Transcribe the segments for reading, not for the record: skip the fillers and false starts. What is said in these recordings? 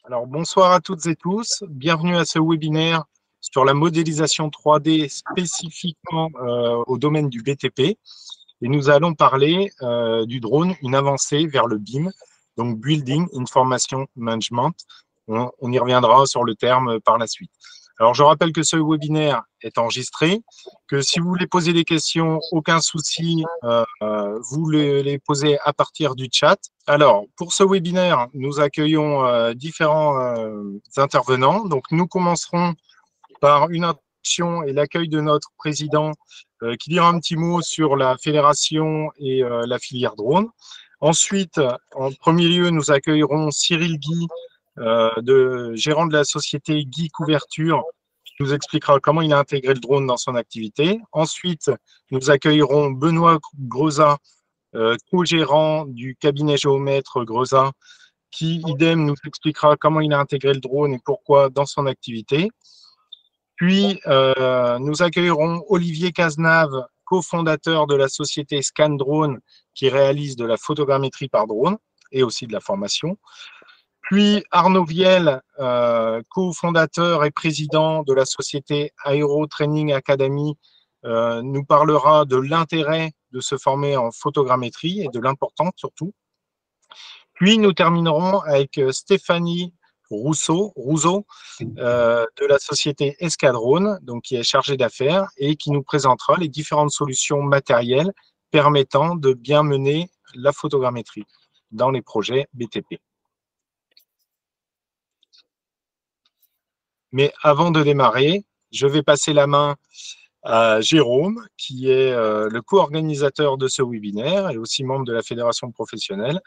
Alors, bonsoir à toutes et tous. Bienvenue à ce webinaire sur la modélisation 3D spécifiquement au domaine du BTP. Et nous allons parler du drone, une avancée vers le BIM, donc Building Information Management. On y reviendra sur le terme par la suite. Alors, je rappelle que ce webinaire est enregistré, que si vous voulez poser des questions, aucun souci, vous les posez à partir du chat. Alors, pour ce webinaire, nous accueillons différents intervenants. Donc, nous commencerons par une introduction et l'accueil de notre président qui dira un petit mot sur la fédération et la filière drone. Ensuite, en premier lieu, nous accueillerons Cyril Guy, gérant de la société Guy Couverture, qui nous expliquera comment il a intégré le drone dans son activité. Ensuite, nous accueillerons Benoît Grezat, co-gérant du cabinet géomètre Grezat, qui, idem, nous expliquera comment il a intégré le drone et pourquoi dans son activité. Puis, nous accueillerons Olivier Cazenave, cofondateur de la société Scan Drone, qui réalise de la photogrammétrie par drone et aussi de la formation. Puis Arnaud Viel, cofondateur et président de la société Aero Training Academy, nous parlera de l'intérêt de se former en photogrammétrie et de l'importance surtout. Puis nous terminerons avec Stéphanie Rousseau de la société Escadrone, donc qui est chargée d'affaires et qui nous présentera les différentes solutions matérielles permettant de bien mener la photogrammétrie dans les projets BTP. Mais avant de démarrer, je vais passer la main à Jérôme, qui est le co-organisateur de ce webinaire et aussi membre de la Fédération professionnelle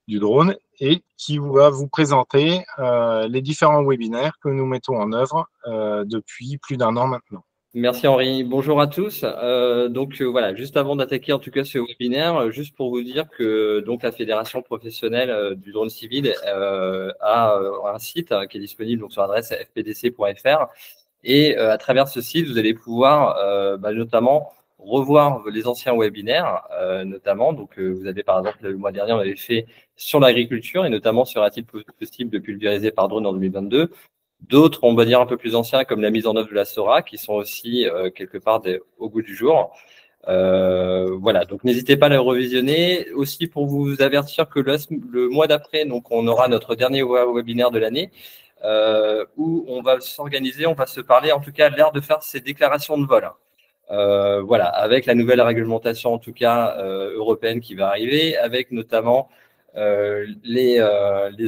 du drone et qui va vous présenter les différents webinaires que nous mettons en œuvre depuis plus d'1 an maintenant. Merci Henri. Bonjour à tous. Voilà, juste avant d'attaquer en tout cas ce webinaire, juste pour vous dire que donc la Fédération professionnelle du drone civil a un site qui est disponible donc sur l'adresse fpdc.fr et à travers ce site, vous allez pouvoir notamment revoir les anciens webinaires, notamment. Donc, vous avez par exemple le mois dernier, on avait fait sur l'agriculture et notamment sera-t-il possible de pulvériser par drone en 2022. D'autres, on va dire un peu plus anciens, comme la mise en œuvre de la SORA, qui sont aussi quelque part au goût du jour. Voilà, donc n'hésitez pas à les revisionner. Aussi pour vous avertir que le mois d'après, donc on aura notre dernier webinaire de l'année, où on va s'organiser, on va se parler, en tout cas, l'art de faire ces déclarations de vol. Voilà, avec la nouvelle réglementation, en tout cas, européenne qui va arriver, avec notamment les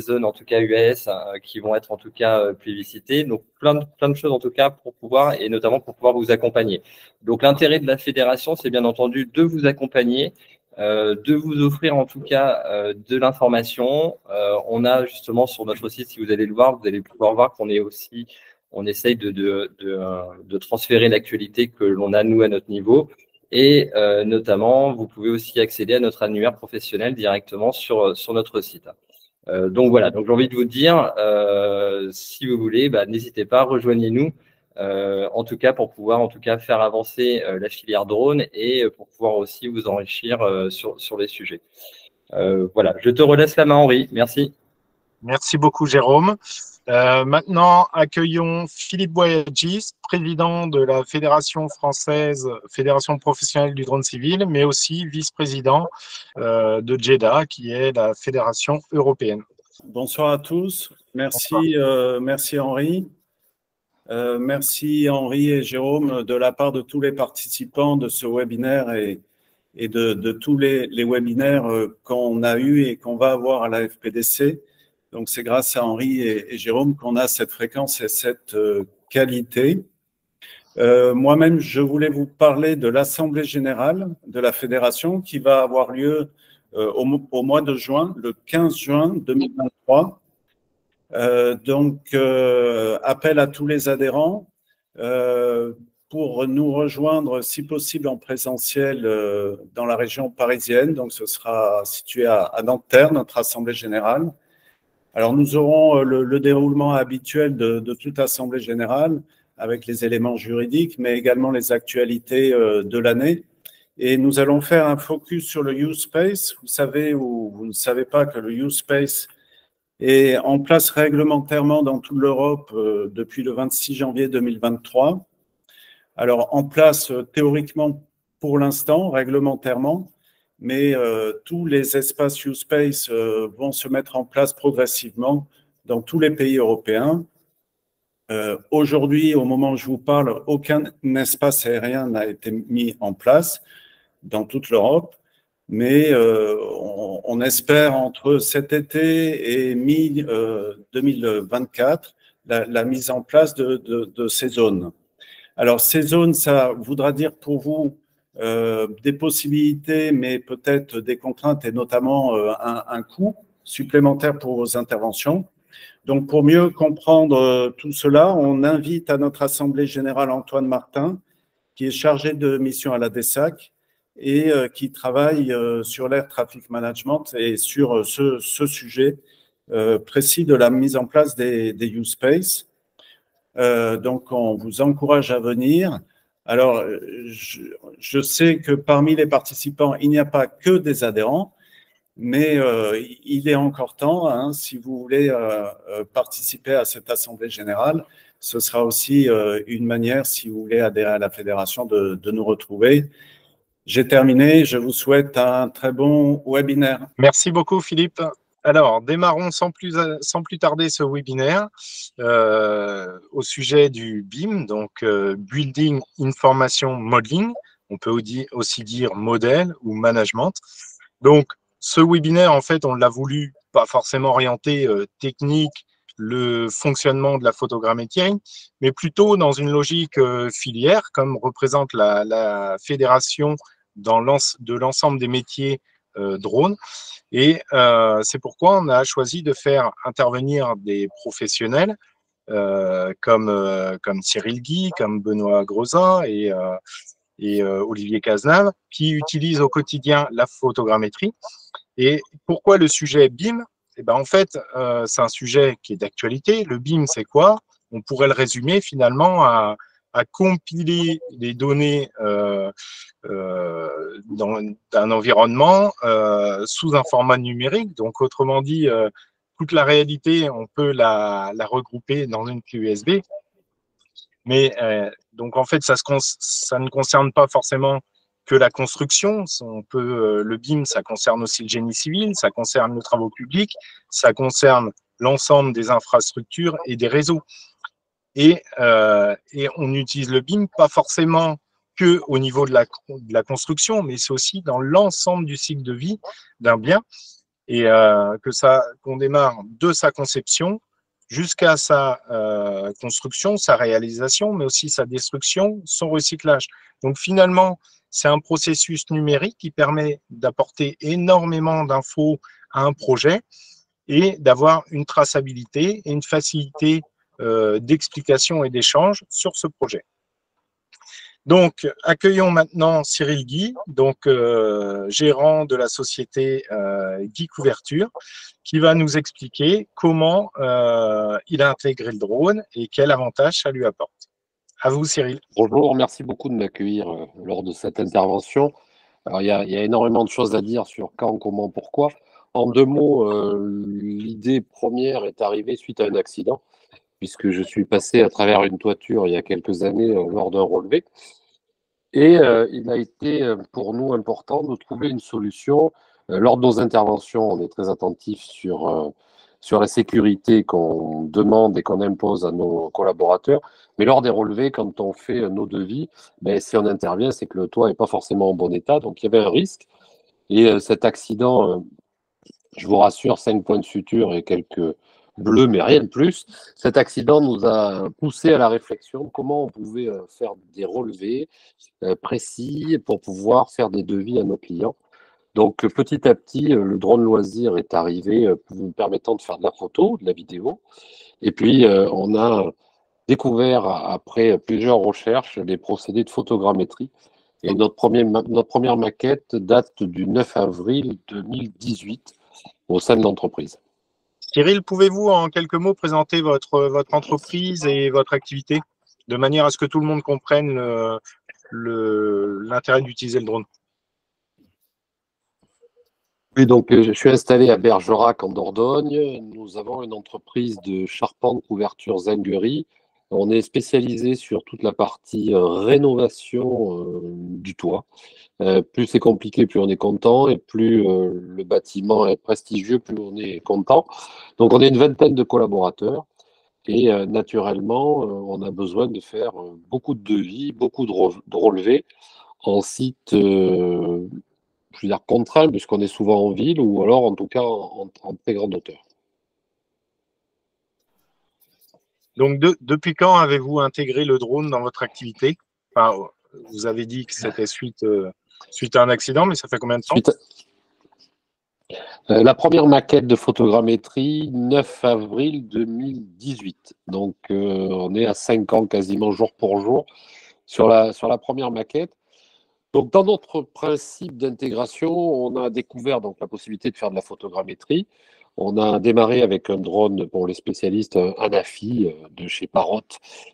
zones, en tout cas UAS, qui vont être en tout cas plébiscitées. Donc, plein de choses, en tout cas, pour pouvoir, et notamment pour pouvoir vous accompagner. Donc, l'intérêt de la fédération, c'est bien entendu de vous accompagner, de vous offrir en tout cas de l'information. On a justement sur notre site, si vous allez le voir, vous allez pouvoir voir qu'on est aussi, on essaye de transférer l'actualité que l'on a nous à notre niveau. Et notamment, vous pouvez aussi accéder à notre annuaire professionnel directement sur notre site. Donc voilà, donc j'ai envie de vous dire, si vous voulez, n'hésitez pas, rejoignez-nous. En tout cas, pour pouvoir en tout cas faire avancer la filière drone et pour pouvoir aussi vous enrichir sur les sujets. Voilà, je te relaisse la main, Henri. Merci. Merci beaucoup, Jérôme. Maintenant, accueillons Philippe Boyagis, président de la Fédération française, Fédération professionnelle du drone civil, mais aussi vice-président de JEDA, qui est la fédération européenne. Bonsoir à tous. Merci, merci Henri. Merci Henri et Jérôme de la part de tous les participants de ce webinaire et de tous les webinaires qu'on a eu et qu'on va avoir à la FPDC. Donc, c'est grâce à Henri et Jérôme qu'on a cette fréquence et cette qualité. Moi-même, je voulais vous parler de l'Assemblée générale de la Fédération qui va avoir lieu au mois de juin, le 15 juin 2023. Appel à tous les adhérents pour nous rejoindre, si possible, en présentiel dans la région parisienne. Donc, ce sera situé à Nanterre, notre Assemblée générale. Alors, nous aurons le déroulement habituel de toute Assemblée générale avec les éléments juridiques, mais également les actualités de l'année. Et nous allons faire un focus sur le Use Space. Vous savez ou vous ne savez pas que le Use Space est en place réglementairement dans toute l'Europe depuis le 26 janvier 2023. Alors, en place théoriquement pour l'instant, réglementairement, mais tous les espaces U-Space vont se mettre en place progressivement dans tous les pays européens. Aujourd'hui, au moment où je vous parle, aucun espace aérien n'a été mis en place dans toute l'Europe, mais on espère entre cet été et mi-2024 la mise en place de ces zones. Alors, ces zones, ça voudra dire pour vous des possibilités, mais peut-être des contraintes et notamment un coût supplémentaire pour vos interventions. Donc, pour mieux comprendre tout cela, on invite à notre Assemblée générale Antoine Martin, qui est chargé de mission à la DESAC et qui travaille sur l'Air Traffic Management et sur ce sujet précis de la mise en place des U-Space. Donc, on vous encourage à venir. Alors, je sais que parmi les participants, il n'y a pas que des adhérents, mais il est encore temps, hein, si vous voulez participer à cette Assemblée générale, ce sera aussi une manière, si vous voulez adhérer à la fédération, de nous retrouver. J'ai terminé, je vous souhaite un très bon webinaire. Merci beaucoup Philippe. Alors, démarrons sans plus tarder ce webinaire au sujet du BIM, donc Building Information Modeling, on peut aussi dire modèle ou management. Donc, ce webinaire, en fait, on l'a voulu pas forcément orienté technique, le fonctionnement de la photogrammétrie, mais plutôt dans une logique filière, comme représente la fédération de l'ensemble des métiers drone. Et c'est pourquoi on a choisi de faire intervenir des professionnels comme Cyril Guy, comme Benoît Grezin et Olivier Cazenave, qui utilisent au quotidien la photogrammétrie. Et pourquoi le sujet BIM? Eh ben, en fait, c'est un sujet qui est d'actualité. Le BIM, c'est quoi? On pourrait le résumer finalement à compiler les données d'un environnement sous un format numérique. Donc, autrement dit, toute la réalité, on peut la regrouper dans une clé USB. Mais donc, en fait, ça ne concerne pas forcément que la construction. Le BIM, ça concerne aussi le génie civil, ça concerne les travaux publics, ça concerne l'ensemble des infrastructures et des réseaux. Et on utilise le BIM pas forcément que au niveau de la construction, mais c'est aussi dans l'ensemble du cycle de vie d'un bien, et qu'on démarre de sa conception jusqu'à sa construction, sa réalisation, mais aussi sa destruction, son recyclage. Donc finalement, c'est un processus numérique qui permet d'apporter énormément d'infos à un projet et d'avoir une traçabilité et une facilité d'explication et d'échange sur ce projet. Donc, accueillons maintenant Cyril Guy, donc gérant de la société Guy Couverture, qui va nous expliquer comment il a intégré le drone et quel avantage ça lui apporte. À vous, Cyril. Bonjour, merci beaucoup de m'accueillir lors de cette intervention. Alors, il y a énormément de choses à dire sur quand, comment, pourquoi. En deux mots, l'idée première est arrivée suite à un accident, puisque je suis passé à travers une toiture il y a quelques années lors d'un relevé. Et il a été pour nous important de trouver une solution. Lors de nos interventions, on est très attentif sur la sécurité qu'on demande et qu'on impose à nos collaborateurs. Mais lors des relevés, quand on fait nos devis, si on intervient, c'est que le toit n'est pas forcément en bon état. Donc, il y avait un risque. Et cet accident, je vous rassure, 5 points de suture et quelques bleus, mais rien de plus. Cet accident nous a poussé à la réflexion comment on pouvait faire des relevés précis pour pouvoir faire des devis à nos clients. Donc, petit à petit, le drone loisir est arrivé, nous permettant de faire de la photo, de la vidéo. Et puis, on a découvert, après plusieurs recherches, les procédés de photogrammétrie. Et notre première maquette date du 9 avril 2018 au sein de l'entreprise. Cyril, pouvez-vous en quelques mots présenter votre entreprise et votre activité de manière à ce que tout le monde comprenne l'intérêt d'utiliser le drone? Oui, donc je suis installé à Bergerac en Dordogne. Nous avons une entreprise de charpente, couverture, zinguerie. On est spécialisé sur toute la partie rénovation du toit. Plus c'est compliqué, plus on est content, et plus le bâtiment est prestigieux, plus on est content. Donc on est une vingtaine de collaborateurs, et naturellement, on a besoin de faire beaucoup de devis, beaucoup de relevés en site, je veux dire contraint, puisqu'on est souvent en ville, ou alors en tout cas en très grande hauteur. Donc, depuis quand avez-vous intégré le drone dans votre activité? Enfin, vous avez dit que c'était suite à un accident, mais ça fait combien de temps? Suite La première maquette de photogrammétrie, 9 avril 2018. Donc, on est à 5 ans quasiment jour pour jour sur la première maquette. Donc, dans notre principe d'intégration, on a découvert donc la possibilité de faire de la photogrammétrie. On a démarré avec un drone pour les spécialistes, un Anafi de chez Parrot,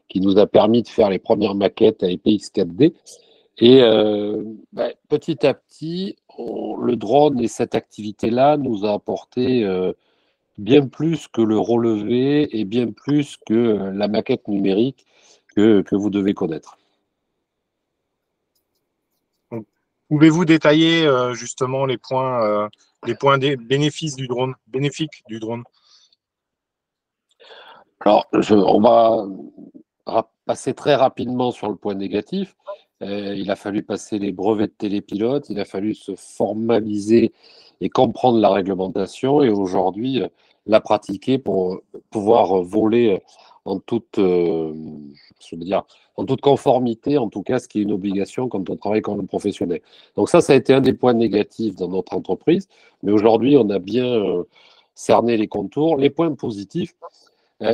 qui nous a permis de faire les premières maquettes à IPX4D. Et petit à petit, le drone et cette activité-là nous a apporté bien plus que le relevé et bien plus que la maquette numérique que vous devez connaître. Pouvez-vous détailler justement les points des bénéfices du drone, bénéfiques du drone? Alors, on va passer très rapidement sur le point négatif. Il a fallu passer les brevets de télépilote, il a fallu se formaliser et comprendre la réglementation, et aujourd'hui la pratiquer pour pouvoir voler en toute, je veux dire, en toute conformité, en tout cas, ce qui est une obligation quand on travaille comme professionnel. Donc ça a été un des points négatifs dans notre entreprise, mais aujourd'hui on a bien cerné les contours. Les points positifs,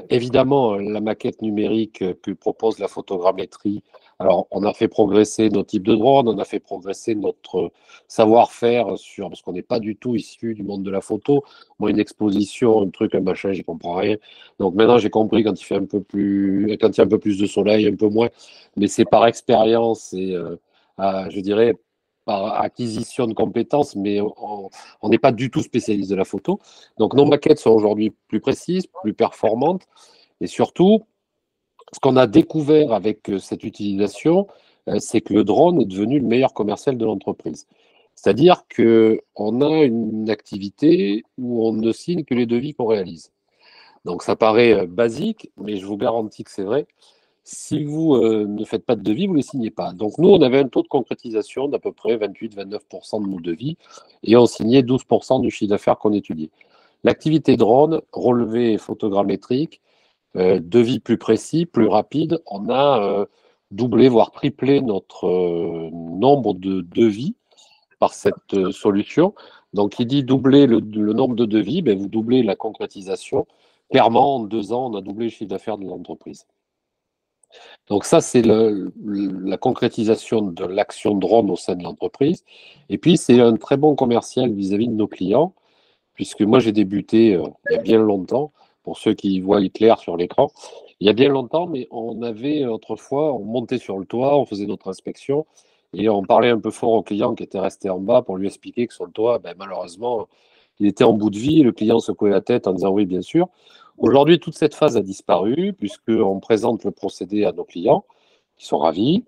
évidemment, la maquette numérique que propose la photogrammétrie. Alors, on a fait progresser nos types de drones, on a fait progresser notre savoir-faire parce qu'on n'est pas du tout issu du monde de la photo. Moi, une exposition, un truc, un machin, j'y comprends rien. Donc maintenant, j'ai compris quand il fait quand il y a un peu plus de soleil, un peu moins. Mais c'est par expérience et, je dirais, par acquisition de compétences, mais on n'est pas du tout spécialiste de la photo. Donc nos maquettes sont aujourd'hui plus précises, plus performantes, et surtout, ce qu'on a découvert avec cette utilisation, c'est que le drone est devenu le meilleur commercial de l'entreprise. C'est-à-dire qu'on a une activité où on ne signe que les devis qu'on réalise. Donc ça paraît basique, mais je vous garantis que c'est vrai. Si vous ne faites pas de devis, vous ne les signez pas. Donc nous, on avait un taux de concrétisation d'à peu près 28-29% de nos devis, et on signait 12% du chiffre d'affaires qu'on étudiait. L'activité drone, relevé photogrammétrique, devis plus précis, plus rapide, on a doublé, voire triplé notre nombre de devis par cette solution. Donc, il dit doubler le nombre de devis, ben, vous doublez la concrétisation. Clairement, en 2 ans, on a doublé le chiffre d'affaires de l'entreprise. Donc ça, c'est la concrétisation de l'action drone au sein de l'entreprise. Et puis, c'est un très bon commercial vis-à-vis de nos clients, puisque moi, j'ai débuté il y a bien longtemps, pour ceux qui voient clair sur l'écran. Il y a bien longtemps, mais on avait autrefois, on montait sur le toit, on faisait notre inspection, et on parlait un peu fort au client qui était resté en bas pour lui expliquer que sur le toit, ben, malheureusement, il était en bout de vie. Le client secouait la tête en disant oui, bien sûr. Aujourd'hui, toute cette phase a disparu, puisqu'on présente le procédé à nos clients, qui sont ravis.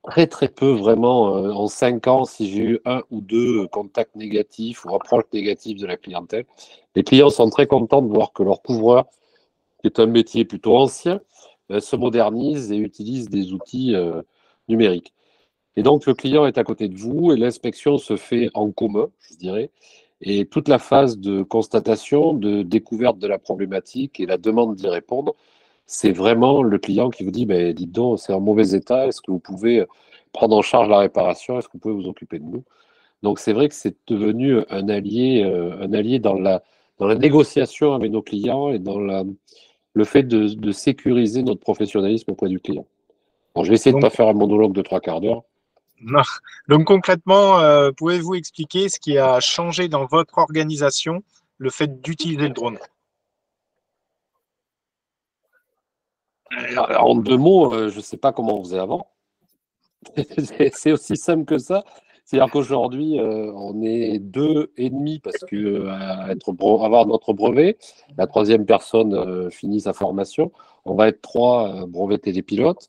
Très, très peu, vraiment, en 5 ans, si j'ai eu 1 ou 2 contacts négatifs ou approches négatives de la clientèle, les clients sont très contents de voir que leur couvreur, qui est un métier plutôt ancien, se modernise et utilise des outils numériques. Et donc, le client est à côté de vous et l'inspection se fait en commun, je dirais. Et toute la phase de constatation, de découverte de la problématique et la demande d'y répondre, c'est vraiment le client qui vous dit, ben, dites donc, c'est en mauvais état, est-ce que vous pouvez prendre en charge la réparation, est-ce que vous pouvez vous occuper de nous? Donc, c'est vrai que c'est devenu un allié dans la négociation avec nos clients et dans le fait de sécuriser notre professionnalisme auprès du client. Bon, je vais essayer de ne pas faire un monologue de 3/4 d'heure. Non. Donc concrètement, pouvez-vous expliquer ce qui a changé dans votre organisation, le fait d'utiliser le drone? En 2 mots, je ne sais pas comment on faisait avant. C'est aussi simple que ça. C'est-à-dire qu'aujourd'hui, on est 2,5 parce que avoir notre brevet, la troisième personne finit sa formation. On va être 3 brevetés des pilotes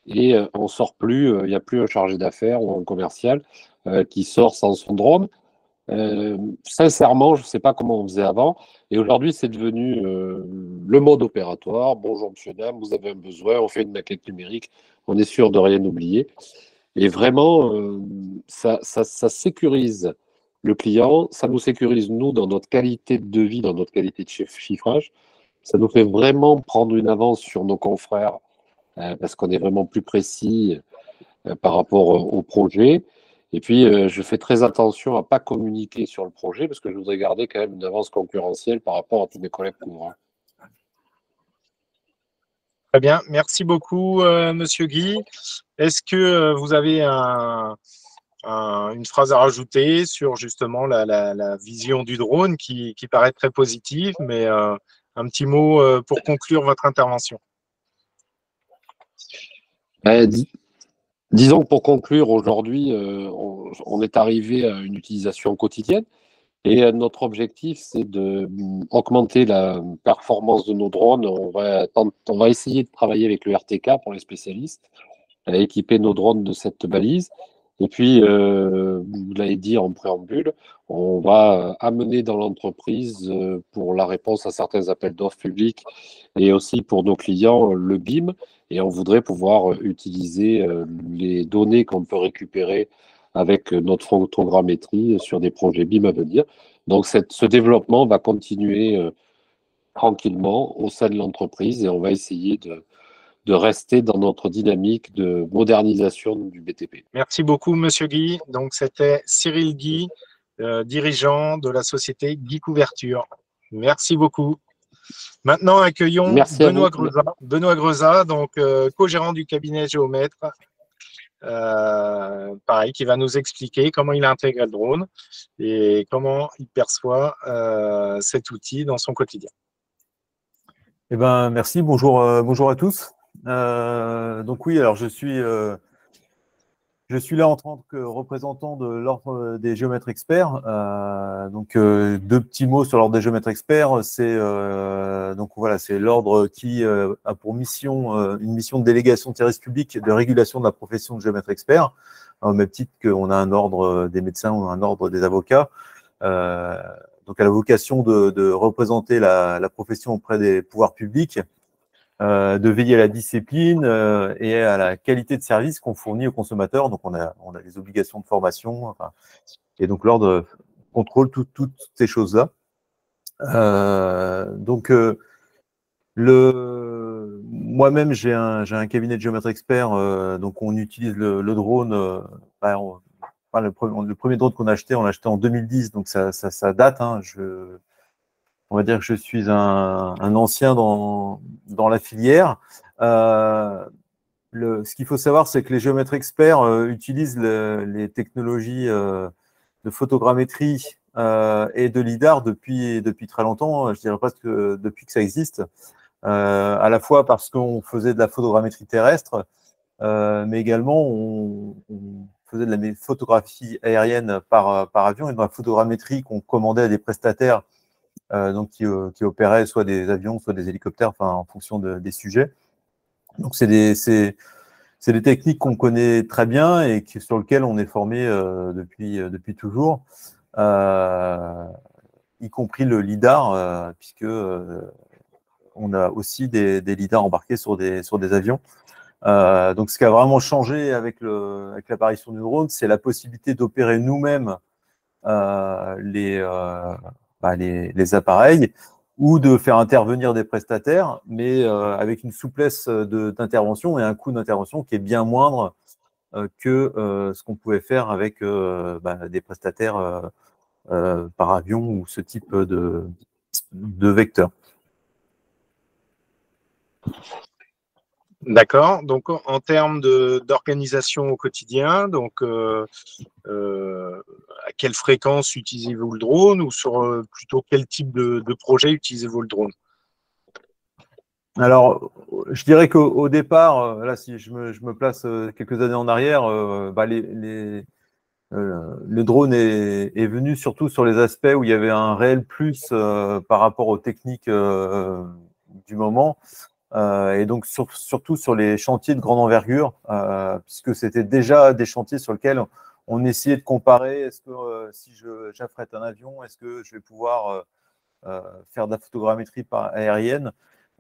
et on sort plus. Il n'y a plus un chargé d'affaires ou un commercial qui sort sans son drone. Sincèrement, je ne sais pas comment on faisait avant. Et aujourd'hui, c'est devenu le mode opératoire. Bonjour, monsieur, dame, vous avez un besoin, on fait une maquette numérique, on est sûr de rien oublier. Et vraiment, ça sécurise le client, ça nous sécurise, nous, dans notre qualité de devis, dans notre qualité de chiffrage. Ça nous fait vraiment prendre une avance sur nos confrères parce qu'on est vraiment plus précis par rapport au projet. Et puis, je fais très attention à ne pas communiquer sur le projet parce que je voudrais garder quand même une avance concurrentielle par rapport à tous mes collègues courants. Très bien, merci beaucoup, Monsieur Guy. Est-ce que vous avez une phrase à rajouter sur justement la vision du drone qui paraît très positive, mais un petit mot pour conclure votre intervention. Disons que pour conclure, aujourd'hui, on est arrivé à une utilisation quotidienne et notre objectif, c'est d'augmenter la performance de nos drones. On va essayer de travailler avec le RTK pour les spécialistes, à équiper nos drones de cette balise. Et puis, vous l'avez dit en préambule, on va amener dans l'entreprise pour la réponse à certains appels d'offres publics et aussi pour nos clients le BIM. Et on voudrait pouvoir utiliser les données qu'on peut récupérer avec notre photogrammétrie sur des projets BIM à venir. Donc, ce développement va continuer tranquillement au sein de l'entreprise et on va essayer de rester dans notre dynamique de modernisation du BTP. Merci beaucoup, Monsieur Guy. Donc, c'était Cyril Guy, dirigeant de la société Guy Couverture. Merci beaucoup. Maintenant, accueillons Benoît Greza, donc co-gérant du cabinet Géomètre, pareil, qui va nous expliquer comment il a intégré le drone et comment il perçoit cet outil dans son quotidien. Eh ben, merci, bonjour à tous. Donc oui, alors je suis là en tant que représentant de l'Ordre des géomètres experts. Donc deux petits mots sur l'Ordre des géomètres experts. C'est donc voilà, c'est l'ordre qui a pour mission une mission de délégation de service public de régulation de la profession de géomètre expert, au même titre qu'on a un ordre des médecins ou un ordre des avocats. Donc à la vocation de représenter la profession auprès des pouvoirs publics, de veiller à la discipline et à la qualité de service qu'on fournit aux consommateurs. Donc, on a des obligations de formation. Enfin, et donc, l'ordre contrôle toutes ces choses-là. Moi-même, j'ai un cabinet de géomètre expert. Donc, on utilise le drone. Le premier drone qu'on a acheté, on l'a acheté en 2010. Donc, ça date. Hein. On va dire que je suis un ancien dans la filière. Ce qu'il faut savoir, c'est que les géomètres experts utilisent les technologies de photogrammétrie et de LIDAR depuis très longtemps. Je dirais presque depuis que ça existe. À la fois parce qu'on faisait de la photogrammétrie terrestre, mais également on faisait de la photographie aérienne par avion et de la photogrammétrie qu'on commandait à des prestataires donc qui opéraient soit des avions, soit des hélicoptères, enfin en fonction des sujets. Donc c'est des techniques qu'on connaît très bien et sur lesquelles on est formé depuis toujours, y compris le LIDAR, puisque on a aussi des LIDAR embarqués sur des avions. Donc ce qui a vraiment changé avec l'apparition du drone, c'est la possibilité d'opérer nous-mêmes les appareils ou de faire intervenir des prestataires, mais avec une souplesse d'intervention et un coût d'intervention qui est bien moindre que ce qu'on pouvait faire avec des prestataires par avion ou ce type de vecteur. D'accord. Donc, en termes d'organisation au quotidien, donc à quelle fréquence utilisez-vous le drone ou sur plutôt quel type de projet utilisez-vous le drone? Alors, je dirais qu'au départ, là, si je me place quelques années en arrière, le drone est venu surtout sur les aspects où il y avait un réel plus par rapport aux techniques du moment. Et donc surtout sur les chantiers de grande envergure, puisque c'était déjà des chantiers sur lesquels on essayait de comparer, est-ce que si j'affrète un avion, est-ce que je vais pouvoir faire de la photogrammétrie aérienne,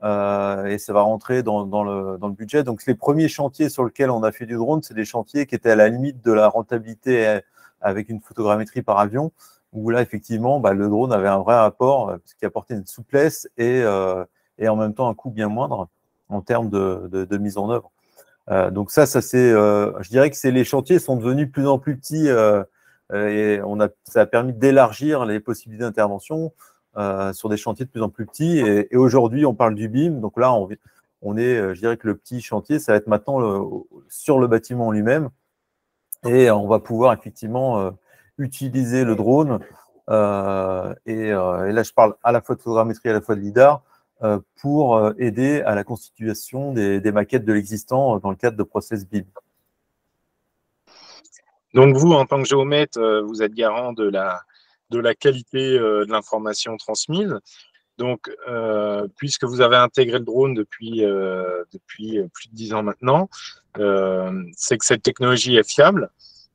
et ça va rentrer dans le budget. Donc les premiers chantiers sur lesquels on a fait du drone, c'est des chantiers qui étaient à la limite de la rentabilité avec une photogrammétrie par avion, où là effectivement le drone avait un vrai apport, qui apportait une souplesse et en même temps un coût bien moindre en termes de mise en œuvre. Donc ça c'est, je dirais que les chantiers sont devenus de plus en plus petits, et ça a permis d'élargir les possibilités d'intervention sur des chantiers de plus en plus petits. Et aujourd'hui, on parle du BIM. Donc là, on est, je dirais que le petit chantier, ça va être maintenant sur le bâtiment en lui-même. Et on va pouvoir effectivement utiliser le drone. Et là, je parle à la fois de photogrammétrie, à la fois de LIDAR, pour aider à la constitution des maquettes de l'existant dans le cadre de process BIM. Donc vous, en tant que géomètre, vous êtes garant de la qualité de l'information transmise. Donc, puisque vous avez intégré le drone depuis plus de 10 ans maintenant, c'est que cette technologie est fiable.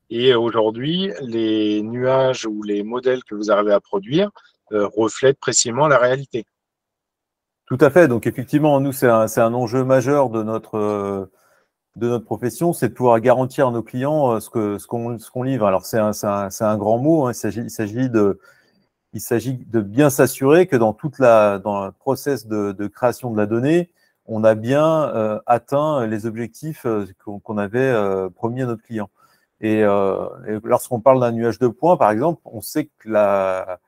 Et aujourd'hui, les nuages ou les modèles que vous arrivez à produire reflètent précisément la réalité. Tout à fait. Donc, effectivement, nous, c'est un enjeu majeur de notre profession, c'est de pouvoir garantir à nos clients ce qu'on livre. Alors, c'est un grand mot. Hein. Il s'agit de bien s'assurer que dans le process de création de la donnée, on a bien atteint les objectifs qu'on avait promis à notre client. Et lorsqu'on parle d'un nuage de points, par exemple, on sait que la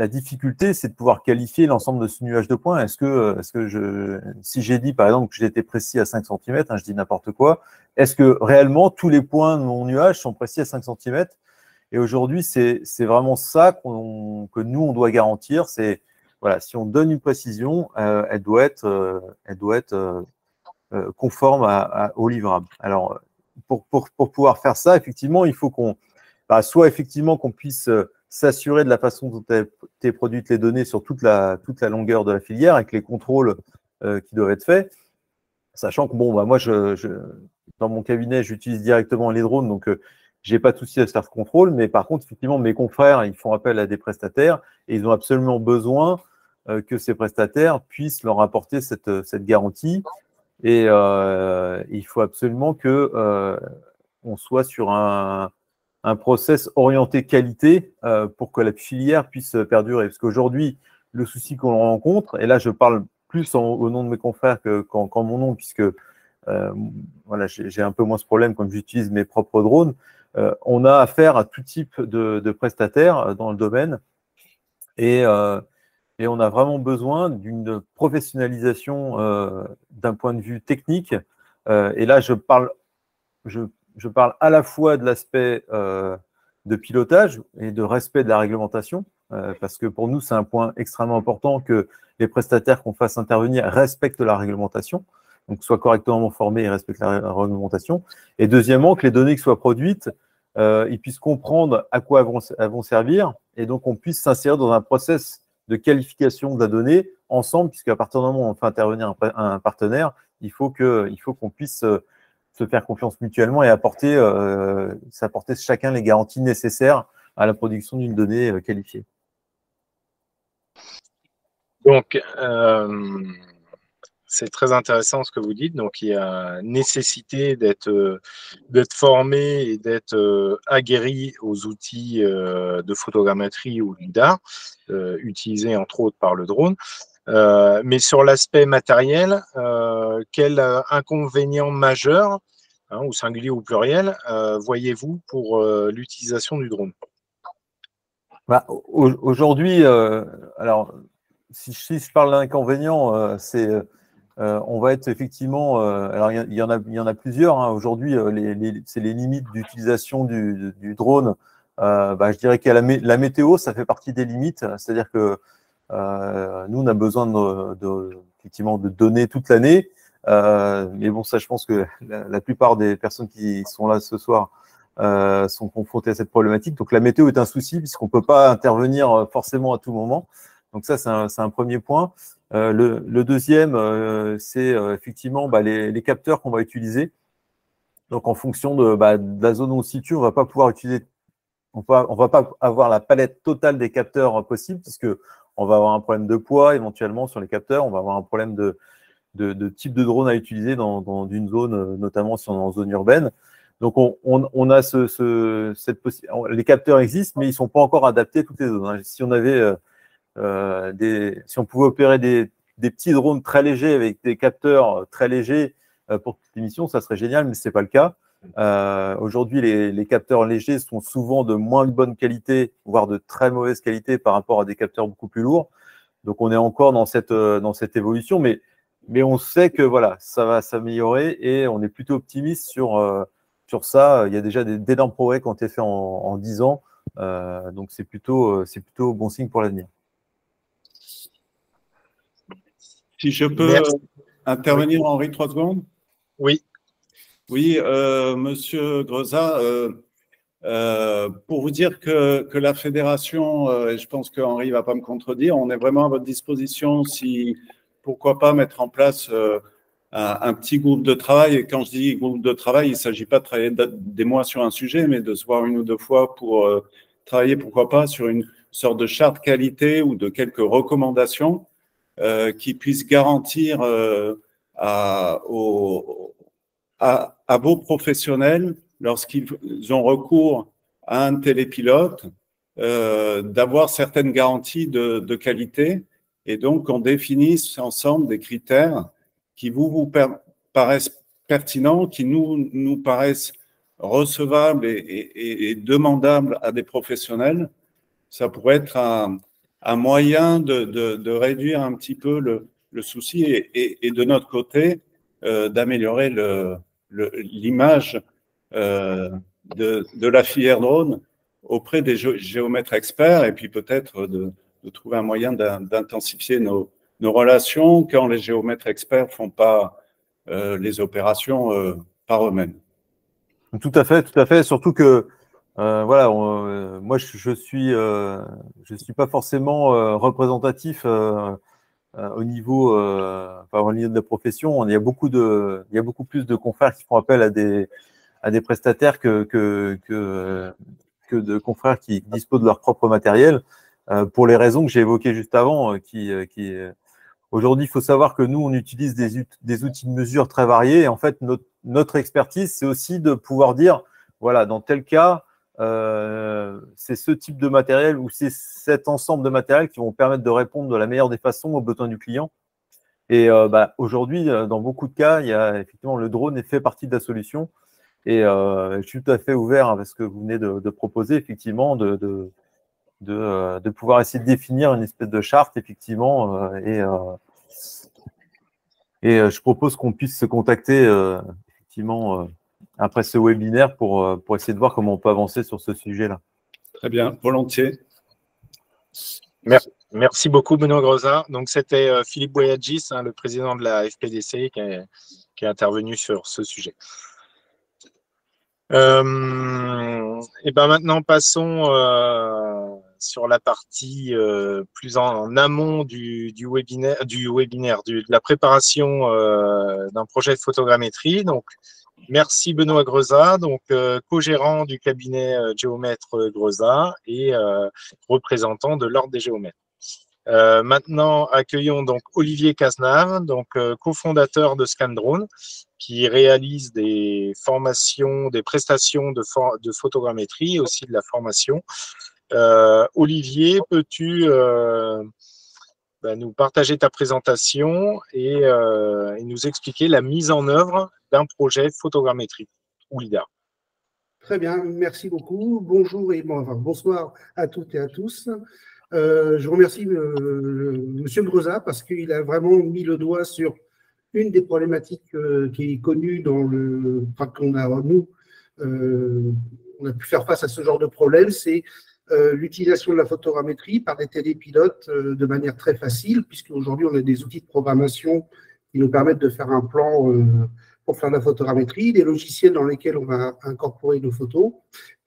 difficulté, c'est de pouvoir qualifier l'ensemble de ce nuage de points. Si j'ai dit, par exemple, que j'étais précis à 5 cm, je dis n'importe quoi, est-ce que réellement tous les points de mon nuage sont précis à 5 cm? Et aujourd'hui, c'est vraiment ça que nous, on doit garantir. C'est, voilà, si on donne une précision, elle doit être conforme au livrable. Alors, pour pouvoir faire ça, effectivement, il faut soit effectivement qu'on puisse s'assurer de la façon dont est produite les données sur toute la longueur de la filière avec les contrôles qui doivent être faits, sachant que moi, dans mon cabinet, j'utilise directement les drones, donc je n'ai pas de souci à faire ce contrôle, mais par contre, effectivement, mes confrères, ils font appel à des prestataires et ils ont absolument besoin que ces prestataires puissent leur apporter cette garantie. Et il faut absolument qu'on soit sur un process orienté qualité pour que la filière puisse perdurer. Parce qu'aujourd'hui, le souci qu'on rencontre, et là je parle plus au nom de mes confrères qu'en mon nom, puisque voilà, j'ai un peu moins ce problème quand j'utilise mes propres drones. On a affaire à tout type de prestataires dans le domaine et on a vraiment besoin d'une professionnalisation d'un point de vue technique. Et là, je parle à la fois de l'aspect de pilotage et de respect de la réglementation, parce que pour nous, c'est un point extrêmement important que les prestataires qu'on fasse intervenir respectent la réglementation, donc soient correctement formés et respectent la réglementation. Et deuxièmement, que les données qui soient produites, ils puissent comprendre à quoi elles vont servir, et donc on puisse s'insérer dans un process de qualification de la donnée ensemble, puisqu'à partir du moment où on fait intervenir un partenaire, il faut qu'on puisse se faire confiance mutuellement et s'apporter chacun les garanties nécessaires à la production d'une donnée qualifiée. Donc, c'est très intéressant ce que vous dites. Donc, il y a nécessité d'être formé et d'être aguerri aux outils de photogrammétrie ou LIDAR, utilisés entre autres par le drone. Mais sur l'aspect matériel, quel inconvénient majeur, ou singulier ou pluriel, voyez-vous pour l'utilisation du drone? Aujourd'hui, alors, si je parle d'inconvénient, on va être effectivement… alors, il y en a plusieurs. Hein. Aujourd'hui, c'est les limites d'utilisation du drone. Je dirais qu'il y a la météo, ça fait partie des limites. C'est-à-dire que nous, on a besoin effectivement de données toute l'année. Mais bon, ça, je pense que la plupart des personnes qui sont là ce soir sont confrontés à cette problématique. Donc la météo est un souci puisqu'on ne peut pas intervenir forcément à tout moment. Donc ça, c'est un premier point. Le deuxième, c'est effectivement les capteurs qu'on va utiliser. Donc en fonction de la zone où on se situe, on va pas pouvoir utiliser, on va pas avoir la palette totale des capteurs possibles puisque on va avoir un problème de poids éventuellement sur les capteurs, on va avoir un problème de type de drone à utiliser dans une zone, notamment si on est en zone urbaine. Donc, on a cette possibilité. Les capteurs existent, mais ils ne sont pas encore adaptés à toutes les zones. Si on avait si on pouvait opérer des petits drones très légers avec des capteurs très légers pour toutes les missions, ça serait génial, mais ce n'est pas le cas. Aujourd'hui, les capteurs légers sont souvent de moins bonne qualité, voire de très mauvaise qualité par rapport à des capteurs beaucoup plus lourds. Donc, on est encore dans cette évolution, mais on sait que voilà, ça va s'améliorer et on est plutôt optimiste sur ça. Il y a déjà d'énormes progrès qui ont été faits en 10 ans. Donc, c'est plutôt bon signe pour l'avenir. Si je peux intervenir, Henri, 3 secondes. Oui. Oui, Monsieur Grezat, pour vous dire que la fédération, et je pense que Henri ne va pas me contredire, on est vraiment à votre disposition si, pourquoi pas, mettre en place un petit groupe de travail. Et quand je dis groupe de travail, il ne s'agit pas de travailler des mois sur un sujet, mais de se voir 1 ou 2 fois pour travailler, pourquoi pas, sur une sorte de charte qualité ou de quelques recommandations qui puissent garantir à vos professionnels, lorsqu'ils ont recours à un télépilote, d'avoir certaines garanties de qualité, et donc qu'on définisse ensemble des critères qui vous paraissent pertinents, qui nous paraissent recevables et demandables à des professionnels. Ça pourrait être un moyen de réduire un petit peu le souci et de notre côté, d'améliorer l'image de la filière drone auprès des géomètres experts et puis peut-être de trouver un moyen d'intensifier nos relations quand les géomètres experts ne font pas les opérations par eux-mêmes. Tout à fait. Surtout que voilà, moi je suis pas forcément représentatif au niveau de la profession. Il y a beaucoup plus de confrères qui font appel à des prestataires que de confrères qui disposent de leur propre matériel, pour les raisons que j'ai évoquées juste avant. Aujourd'hui, il faut savoir que nous, on utilise des outils de mesure très variés. Et en fait, notre expertise, c'est aussi de pouvoir dire, voilà, dans tel cas, c'est ce type de matériel ou c'est cet ensemble de matériel qui vont permettre de répondre de la meilleure des façons aux besoins du client. Et aujourd'hui, dans beaucoup de cas, il y a effectivement le drone fait partie de la solution. Et je suis tout à fait ouvert à ce que vous venez de proposer, effectivement, de pouvoir essayer de définir une espèce de charte, effectivement. Et je propose qu'on puisse se contacter, effectivement, après ce webinaire pour essayer de voir comment on peut avancer sur ce sujet-là. Très bien, volontiers. Merci beaucoup, Benoît Grezat. Donc, c'était Philippe Boyadjis, le président de la FPDC, qui est intervenu sur ce sujet. Et maintenant, passons sur la partie plus en amont du webinaire, de la préparation d'un projet de photogrammétrie. Donc, merci Benoît Grezat, donc co-gérant du cabinet Géomètre Grezat et représentant de l'Ordre des géomètres. Maintenant, accueillons donc Olivier Cazenave, donc cofondateur de ScanDrone, qui réalise des formations, des prestations de photogrammétrie et aussi de la formation. Olivier, peux-tu nous partager ta présentation et nous expliquer la mise en œuvre d'un projet photogrammétrique ou LIDAR? Très bien, merci beaucoup. Bonjour et bonsoir à toutes et à tous. Je remercie M. Grezat parce qu'il a vraiment mis le doigt sur une des problématiques qui est connue qu'on a, nous, on a pu faire face à ce genre de problème, c'est l'utilisation de la photogrammétrie par des télépilotes de manière très facile, puisqu'aujourd'hui, on a des outils de programmation qui nous permettent de faire un plan pour faire de la photogrammétrie, des logiciels dans lesquels on va incorporer nos photos.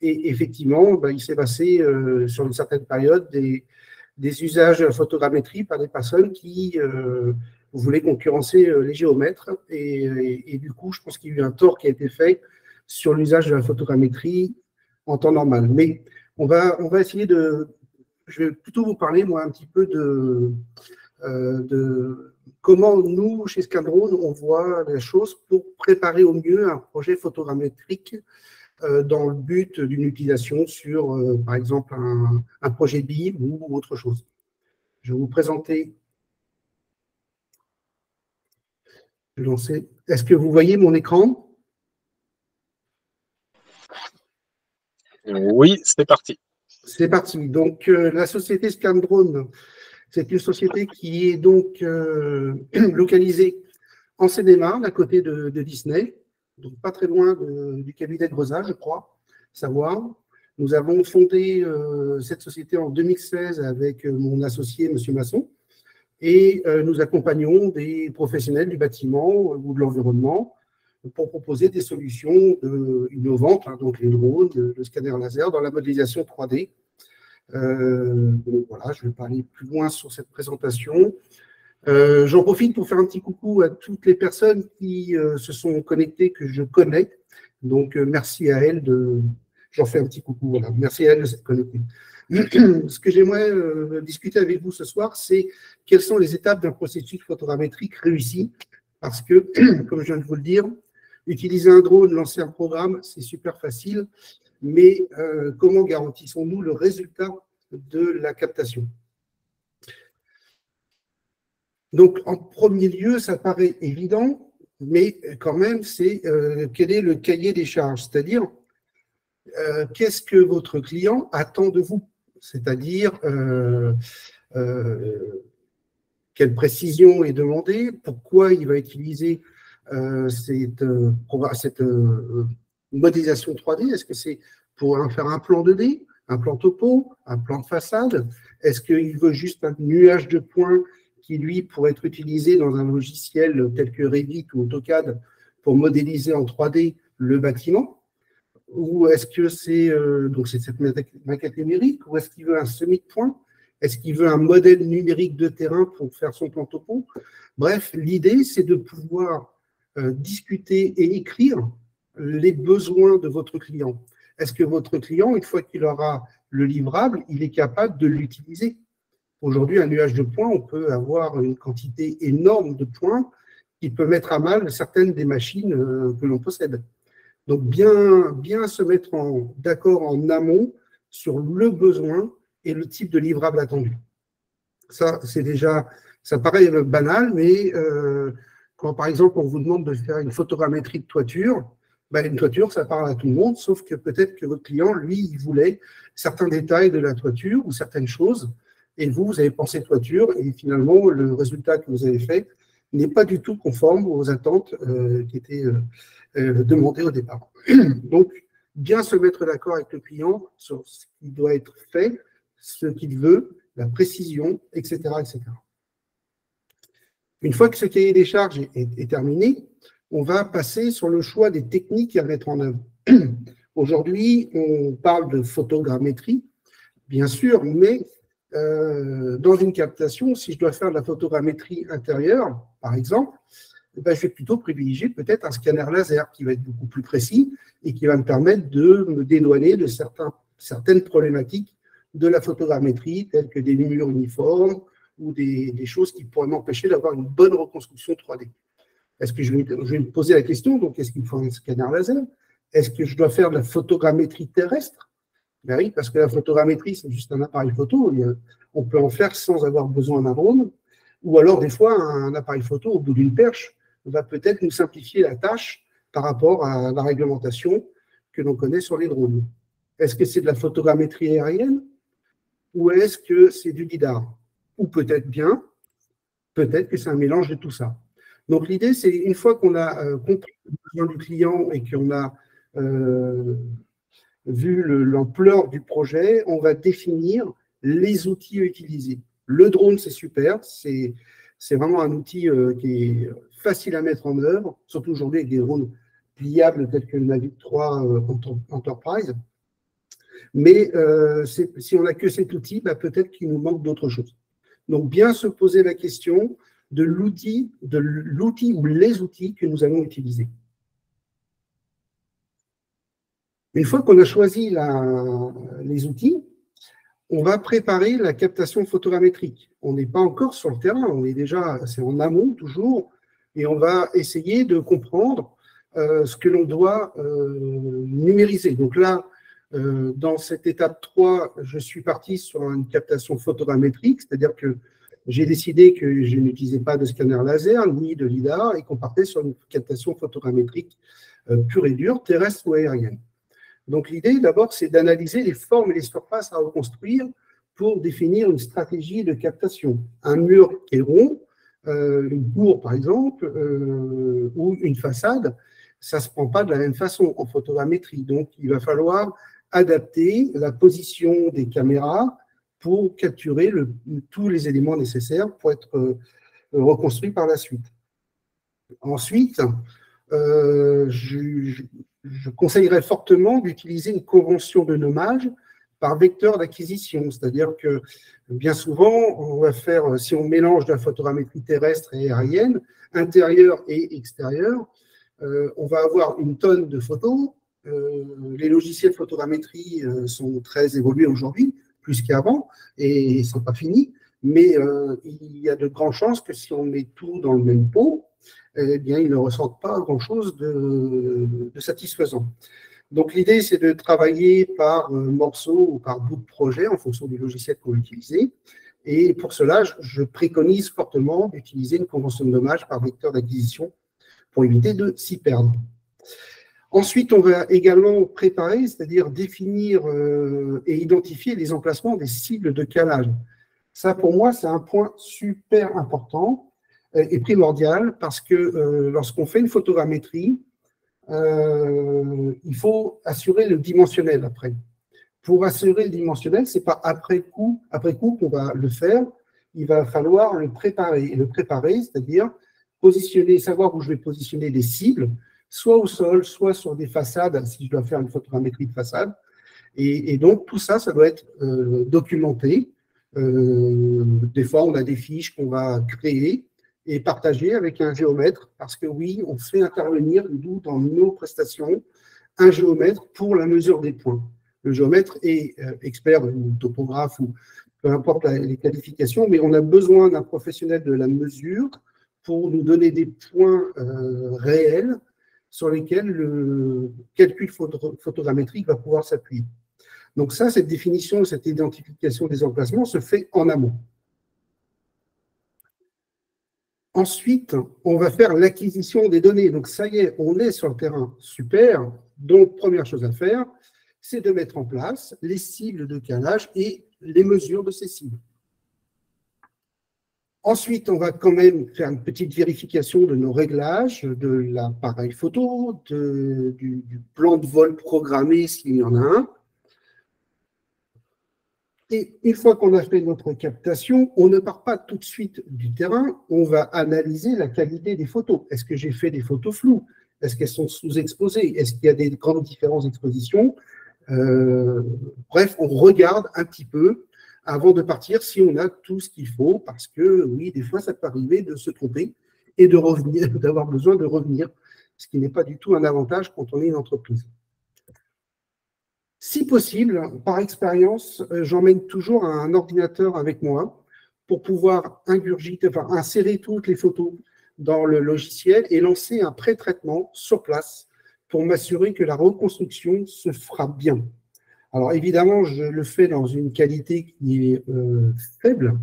Et effectivement, ben, il s'est passé sur une certaine période des usages de la photogrammétrie par des personnes qui voulaient concurrencer les géomètres. Et du coup, je pense qu'il y a eu un tort qui a été fait sur l'usage de la photogrammétrie en temps normal. Mais on va essayer de... Je vais plutôt vous parler, moi, un petit peu de comment nous, chez Scandrone, on voit les choses pour préparer au mieux un projet photogrammétrique dans le but d'une utilisation sur, par exemple, un projet BIM ou autre chose. Je vais vous présenter. Je vais lancer. Est-ce que vous voyez mon écran? Oui, c'est parti. C'est parti. Donc, la société Scandrone, c'est une société qui est donc localisée en Seine-et-Marne, à côté de Disney, donc pas très loin du cabinet de Greza, je crois, savoir. Nous avons fondé cette société en 2016 avec mon associé, M. Masson, et nous accompagnons des professionnels du bâtiment ou de l'environnement pour proposer des solutions innovantes, hein, donc les drones, le scanner laser, dans la modélisation 3D. Donc voilà, je ne vais pas aller plus loin sur cette présentation. J'en profite pour faire un petit coucou à toutes les personnes qui se sont connectées, que je connais. Donc, merci à elles j'en fais un petit coucou. Voilà. Merci à elles de s'être connectées. Ce que j'aimerais discuter avec vous ce soir, c'est quelles sont les étapes d'un processus photogrammétrique réussi. Parce que, comme je viens de vous le dire, utiliser un drone, lancer un programme, c'est super facile. Mais comment garantissons-nous le résultat de la captation? Donc, en premier lieu, ça paraît évident, mais quand même, c'est quel est le cahier des charges? C'est-à-dire, qu'est-ce que votre client attend de vous? C'est-à-dire, quelle précision est demandée? Pourquoi il va utiliser cette modélisation 3D? Est-ce que c'est pour faire un plan 2D, un plan topo, un plan de façade? Est-ce qu'il veut juste un nuage de points qui, lui, pourrait être utilisé dans un logiciel tel que Revit ou AutoCAD pour modéliser en 3D le bâtiment? Ou est-ce que c'est cette maquette numérique? Ou est-ce qu'il veut un semis de points? Est-ce qu'il veut un modèle numérique de terrain pour faire son plan topo? Bref, l'idée, c'est de pouvoir discuter et écrire les besoins de votre client. Est-ce que votre client, une fois qu'il aura le livrable, il est capable de l'utiliser? Aujourd'hui, un nuage de points, on peut avoir une quantité énorme de points qui peut mettre à mal certaines des machines que l'on possède. Donc, bien se mettre d'accord en amont sur le besoin et le type de livrable attendu. Ça, c'est déjà, ça paraît banal, mais quand, par exemple, on vous demande de faire une photogrammétrie de toiture, ben, une toiture, ça parle à tout le monde, sauf que peut-être que votre client, lui, il voulait certains détails de la toiture ou certaines choses, et vous avez pensé toiture, et finalement, le résultat que vous avez fait n'est pas du tout conforme aux attentes qui étaient demandées au départ. Donc, bien se mettre d'accord avec le client sur ce qui doit être fait, ce qu'il veut, la précision, etc., etc. Une fois que ce cahier des charges est terminé, on va passer sur le choix des techniques à mettre en œuvre. Aujourd'hui, on parle de photogrammétrie, bien sûr, mais dans une captation, si je dois faire de la photogrammétrie intérieure, par exemple, ben, je vais plutôt privilégier peut-être un scanner laser qui va être beaucoup plus précis et qui va me permettre de me dédouaner de certaines problématiques de la photogrammétrie, telles que des murs uniformes ou des choses qui pourraient m'empêcher d'avoir une bonne reconstruction 3D. Est-ce que je vais me poser la question, donc est-ce qu'il faut un scanner laser? Est-ce que je dois faire de la photogrammétrie terrestre? Ben oui, parce que la photogrammétrie, c'est juste un appareil photo. On peut en faire sans avoir besoin d'un drone. Ou alors, des fois, un appareil photo au bout d'une perche va peut-être nous simplifier la tâche par rapport à la réglementation que l'on connaît sur les drones. Est-ce que c'est de la photogrammétrie aérienne ou est-ce que c'est du lidar? Ou peut-être que c'est un mélange de tout ça. Donc, l'idée, c'est une fois qu'on a compris le besoin du client et qu'on a vu l'ampleur du projet, on va définir les outils à utiliser. Le drone, c'est super, c'est C'est vraiment un outil qui est facile à mettre en œuvre, surtout aujourd'hui avec des drones pliables tels que le Mavic 3 Enterprise. Mais si on n'a que cet outil, bah, peut-être qu'il nous manque d'autres choses. Donc, bien se poser la question de l'outil ou les outils que nous allons utiliser. Une fois qu'on a choisi les outils, on va préparer la captation photogrammétrique. On n'est pas encore sur le terrain, c'est en amont toujours, et on va essayer de comprendre ce que l'on doit numériser. Donc là, dans cette étape 3, je suis parti sur une captation photogrammétrique, c'est-à-dire que j'ai décidé que je n'utilisais pas de scanner laser ni de lidar et qu'on partait sur une captation photogrammétrique pure et dure, terrestre ou aérienne. Donc l'idée d'abord, c'est d'analyser les formes et les surfaces à reconstruire pour définir une stratégie de captation. Un mur qui est rond, une cour par exemple, ou une façade, ça ne se prend pas de la même façon en photogrammétrie. Donc il va falloir adapter la position des caméras pour capturer tous les éléments nécessaires pour être reconstruits par la suite. Ensuite, je conseillerais fortement d'utiliser une convention de nommage par vecteur d'acquisition, c'est-à-dire que bien souvent, on va faire, si on mélange de la photogrammétrie terrestre et aérienne, intérieure et extérieure, on va avoir une tonne de photos. Les logiciels de photogrammétrie sont très évolués aujourd'hui, plus qu'avant, et ce n'est pas fini, mais il y a de grandes chances que si on met tout dans le même pot, eh bien, ils ne ressentent pas grand-chose de satisfaisant. Donc, l'idée, c'est de travailler par morceaux ou par bout de projet en fonction du logiciel qu'on va utiliser. Et pour cela, je préconise fortement d'utiliser une convention de nommage par vecteur d'acquisition pour éviter de s'y perdre. Ensuite, on va également préparer, c'est-à-dire définir et identifier les emplacements des cibles de calage. Ça, pour moi, c'est un point super important et primordial parce que lorsqu'on fait une photogrammétrie, il faut assurer le dimensionnel après. Pour assurer le dimensionnel, ce n'est pas après coup qu'on va le faire, il va falloir le préparer. Et le préparer, c'est-à-dire savoir où je vais positionner les cibles, soit au sol, soit sur des façades, si je dois faire une photogrammétrie de façade. Et donc, tout ça, ça doit être documenté. Des fois, on a des fiches qu'on va créer et partager avec un géomètre, parce que oui, on fait intervenir, nous, dans nos prestations, un géomètre pour la mesure des points. Le géomètre est expert ou topographe, ou peu importe les qualifications, mais on a besoin d'un professionnel de la mesure pour nous donner des points réels sur lesquels le calcul photogrammétrique va pouvoir s'appuyer. Donc ça, cette définition, cette identification des emplacements se fait en amont. Ensuite, on va faire l'acquisition des données. Donc ça y est, on est sur le terrain. Super. Donc, première chose à faire, c'est de mettre en place les cibles de calage et les mesures de ces cibles. Ensuite, on va quand même faire une petite vérification de nos réglages, de l'appareil photo, du plan de vol programmé s'il y en a un. Et une fois qu'on a fait notre captation, on ne part pas tout de suite du terrain, on va analyser la qualité des photos. Est-ce que j'ai fait des photos floues? Est-ce qu'elles sont sous-exposées? Est-ce qu'il y a des grandes différences d'exposition? Bref, on regarde un petit peu avant de partir si on a tout ce qu'il faut, parce que oui, des fois, ça peut arriver de se tromper et de revenir, d'avoir besoin de revenir, ce qui n'est pas du tout un avantage quand on est une entreprise. Si possible, par expérience, j'emmène toujours un ordinateur avec moi pour pouvoir insérer toutes les photos dans le logiciel et lancer un pré-traitement sur place pour m'assurer que la reconstruction se fera bien. Alors évidemment, je le fais dans une qualité qui est faible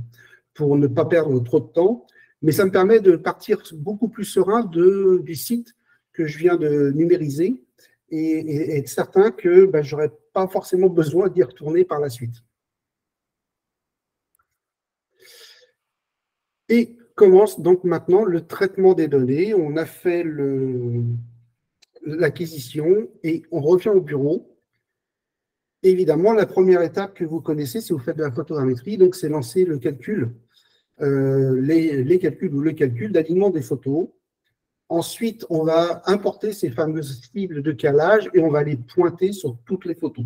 pour ne pas perdre trop de temps, mais ça me permet de partir beaucoup plus serein du site que je viens de numériser et être certain que je n'aurai pas forcément besoin d'y retourner par la suite. Et commence donc maintenant le traitement des données. On a fait l'acquisition et on revient au bureau. Évidemment, la première étape que vous connaissez, si vous faites de la photogrammétrie, donc c'est lancer le calcul les calculs ou le calcul d'alignement des photos. Ensuite, on va importer ces fameuses cibles de calage et on va les pointer sur toutes les photos.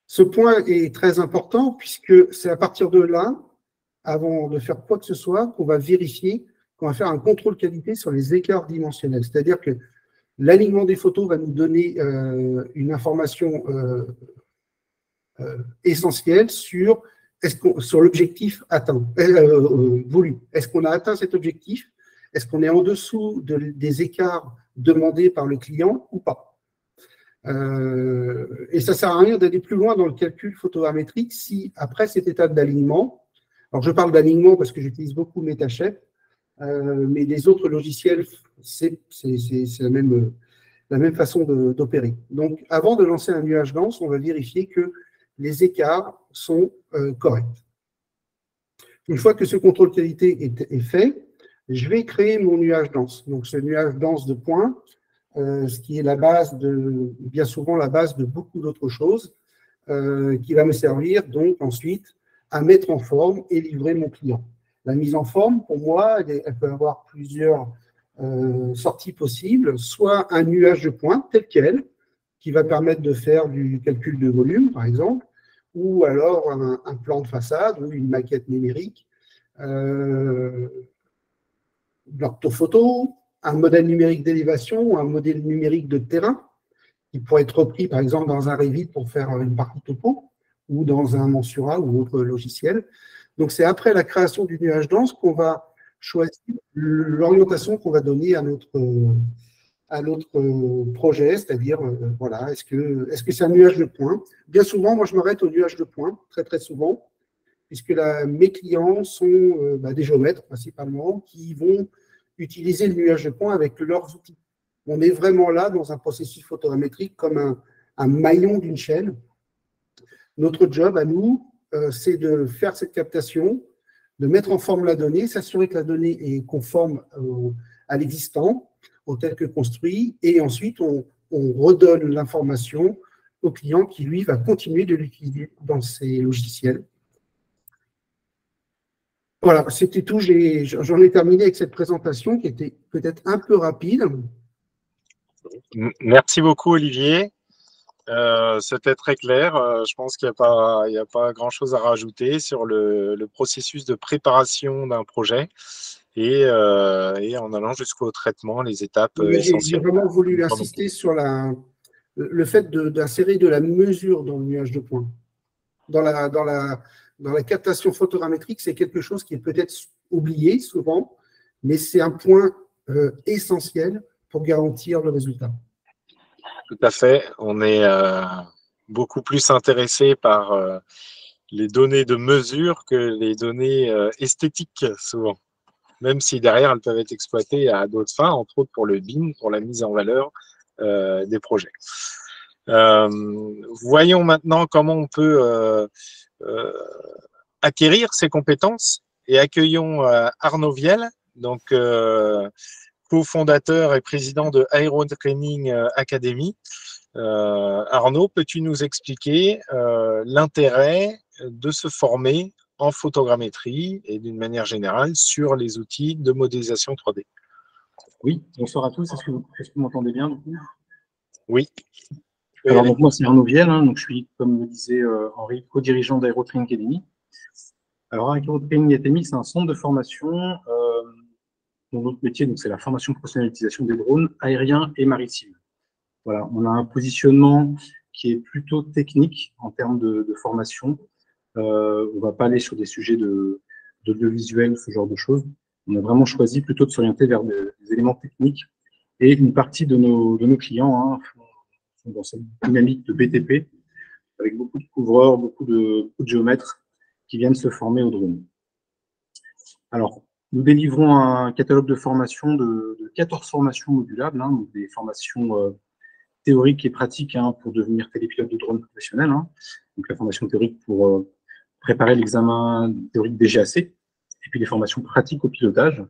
Ce point est très important puisque c'est à partir de là, avant de faire quoi que ce soit, qu'on va vérifier, qu'on va faire un contrôle qualité sur les écarts dimensionnels. C'est-à-dire que l'alignement des photos va nous donner une information essentielle sur l'objectif atteint, voulu. Est-ce qu'on a atteint cet objectif? Est-ce qu'on est en dessous des écarts demandés par le client ou pas? Et ça ne sert à rien d'aller plus loin dans le calcul photogrammétrique si, après cette étape d'alignement, alors je parle d'alignement parce que j'utilise beaucoup MetaShape, mais les autres logiciels, c'est la même façon d'opérer. Donc, avant de lancer un nuage dense, on va vérifier que les écarts sont corrects. Une fois que ce contrôle qualité est fait, je vais créer mon nuage dense. Donc, ce nuage dense de points, ce qui est la base bien souvent la base de beaucoup d'autres choses, qui va me servir donc ensuite à mettre en forme et livrer mon client. La mise en forme, pour moi, elle peut avoir plusieurs sorties possibles, soit un nuage de points tel quel, qui va permettre de faire du calcul de volume, par exemple, ou alors un plan de façade ou une maquette numérique, l'orthophoto, un modèle numérique d'élévation ou un modèle numérique de terrain, qui pourrait être repris, par exemple, dans un Revit pour faire une partie topo, ou dans un Mensura ou autre logiciel. Donc, c'est après la création du nuage dense qu'on va choisir l'orientation qu'on va donner à notre projet, c'est-à-dire, voilà, est-ce que c'est un nuage de points? Bien souvent, moi, je m'arrête au nuage de points, très, très souvent, puisque mes clients sont des géomètres, principalement, qui vont utiliser le nuage de points avec leurs outils. On est vraiment là dans un processus photogrammétrique comme un maillon d'une chaîne. Notre job à nous, c'est de faire cette captation, de mettre en forme la donnée, s'assurer que la donnée est conforme à l'existant, au tel que construit, et ensuite on redonne l'information au client qui, lui, va continuer de l'utiliser dans ses logiciels. Voilà, c'était tout. J'en ai terminé avec cette présentation qui était peut-être un peu rapide. Merci beaucoup, Olivier. C'était très clair. Je pense qu'il n'y a pas grand-chose à rajouter sur le processus de préparation d'un projet et en allant jusqu'au traitement, les étapes essentielles. J'ai vraiment voulu insister sur le fait d'insérer de la mesure dans le nuage de points. Dans la captation photogrammétrique, c'est quelque chose qui est peut-être oublié souvent, mais c'est un point essentiel pour garantir le résultat. Tout à fait. On est beaucoup plus intéressé par les données de mesure que les données esthétiques, souvent. Même si derrière, elles peuvent être exploitées à d'autres fins, entre autres pour le BIM, pour la mise en valeur des projets. Voyons maintenant comment on peut acquérir ces compétences et accueillons Arnaud Viel, donc cofondateur et président de Aero Training Academy. Arnaud, peux-tu nous expliquer l'intérêt de se former en photogrammétrie et d'une manière générale sur les outils de modélisation 3D? Oui, bonsoir à tous. Est-ce que vous m'entendez bien du coup? Oui. Alors, donc, moi, c'est Arnaud Viel, donc je suis, comme le disait Henri, co-dirigeant d'Aero Training Academy. Alors, Aero Training Academy, c'est un centre de formation dont notre métier, c'est la formation professionnelle d'utilisation des drones aériens et maritimes. Voilà, on a un positionnement qui est plutôt technique en termes de formation. On ne va pas aller sur des sujets d'audiovisuel, ce genre de choses. On a vraiment choisi plutôt de s'orienter vers des éléments techniques. Et une partie de nos clients sont dans cette dynamique de BTP, avec beaucoup de couvreurs, beaucoup de géomètres qui viennent se former au drone. Alors, nous délivrons un catalogue de formation de 14 formations modulables, donc des formations théoriques et pratiques pour devenir télépilote de drone professionnel. Donc, la formation théorique pour préparer l'examen théorique DGAC, et puis les formations pratiques au pilotage.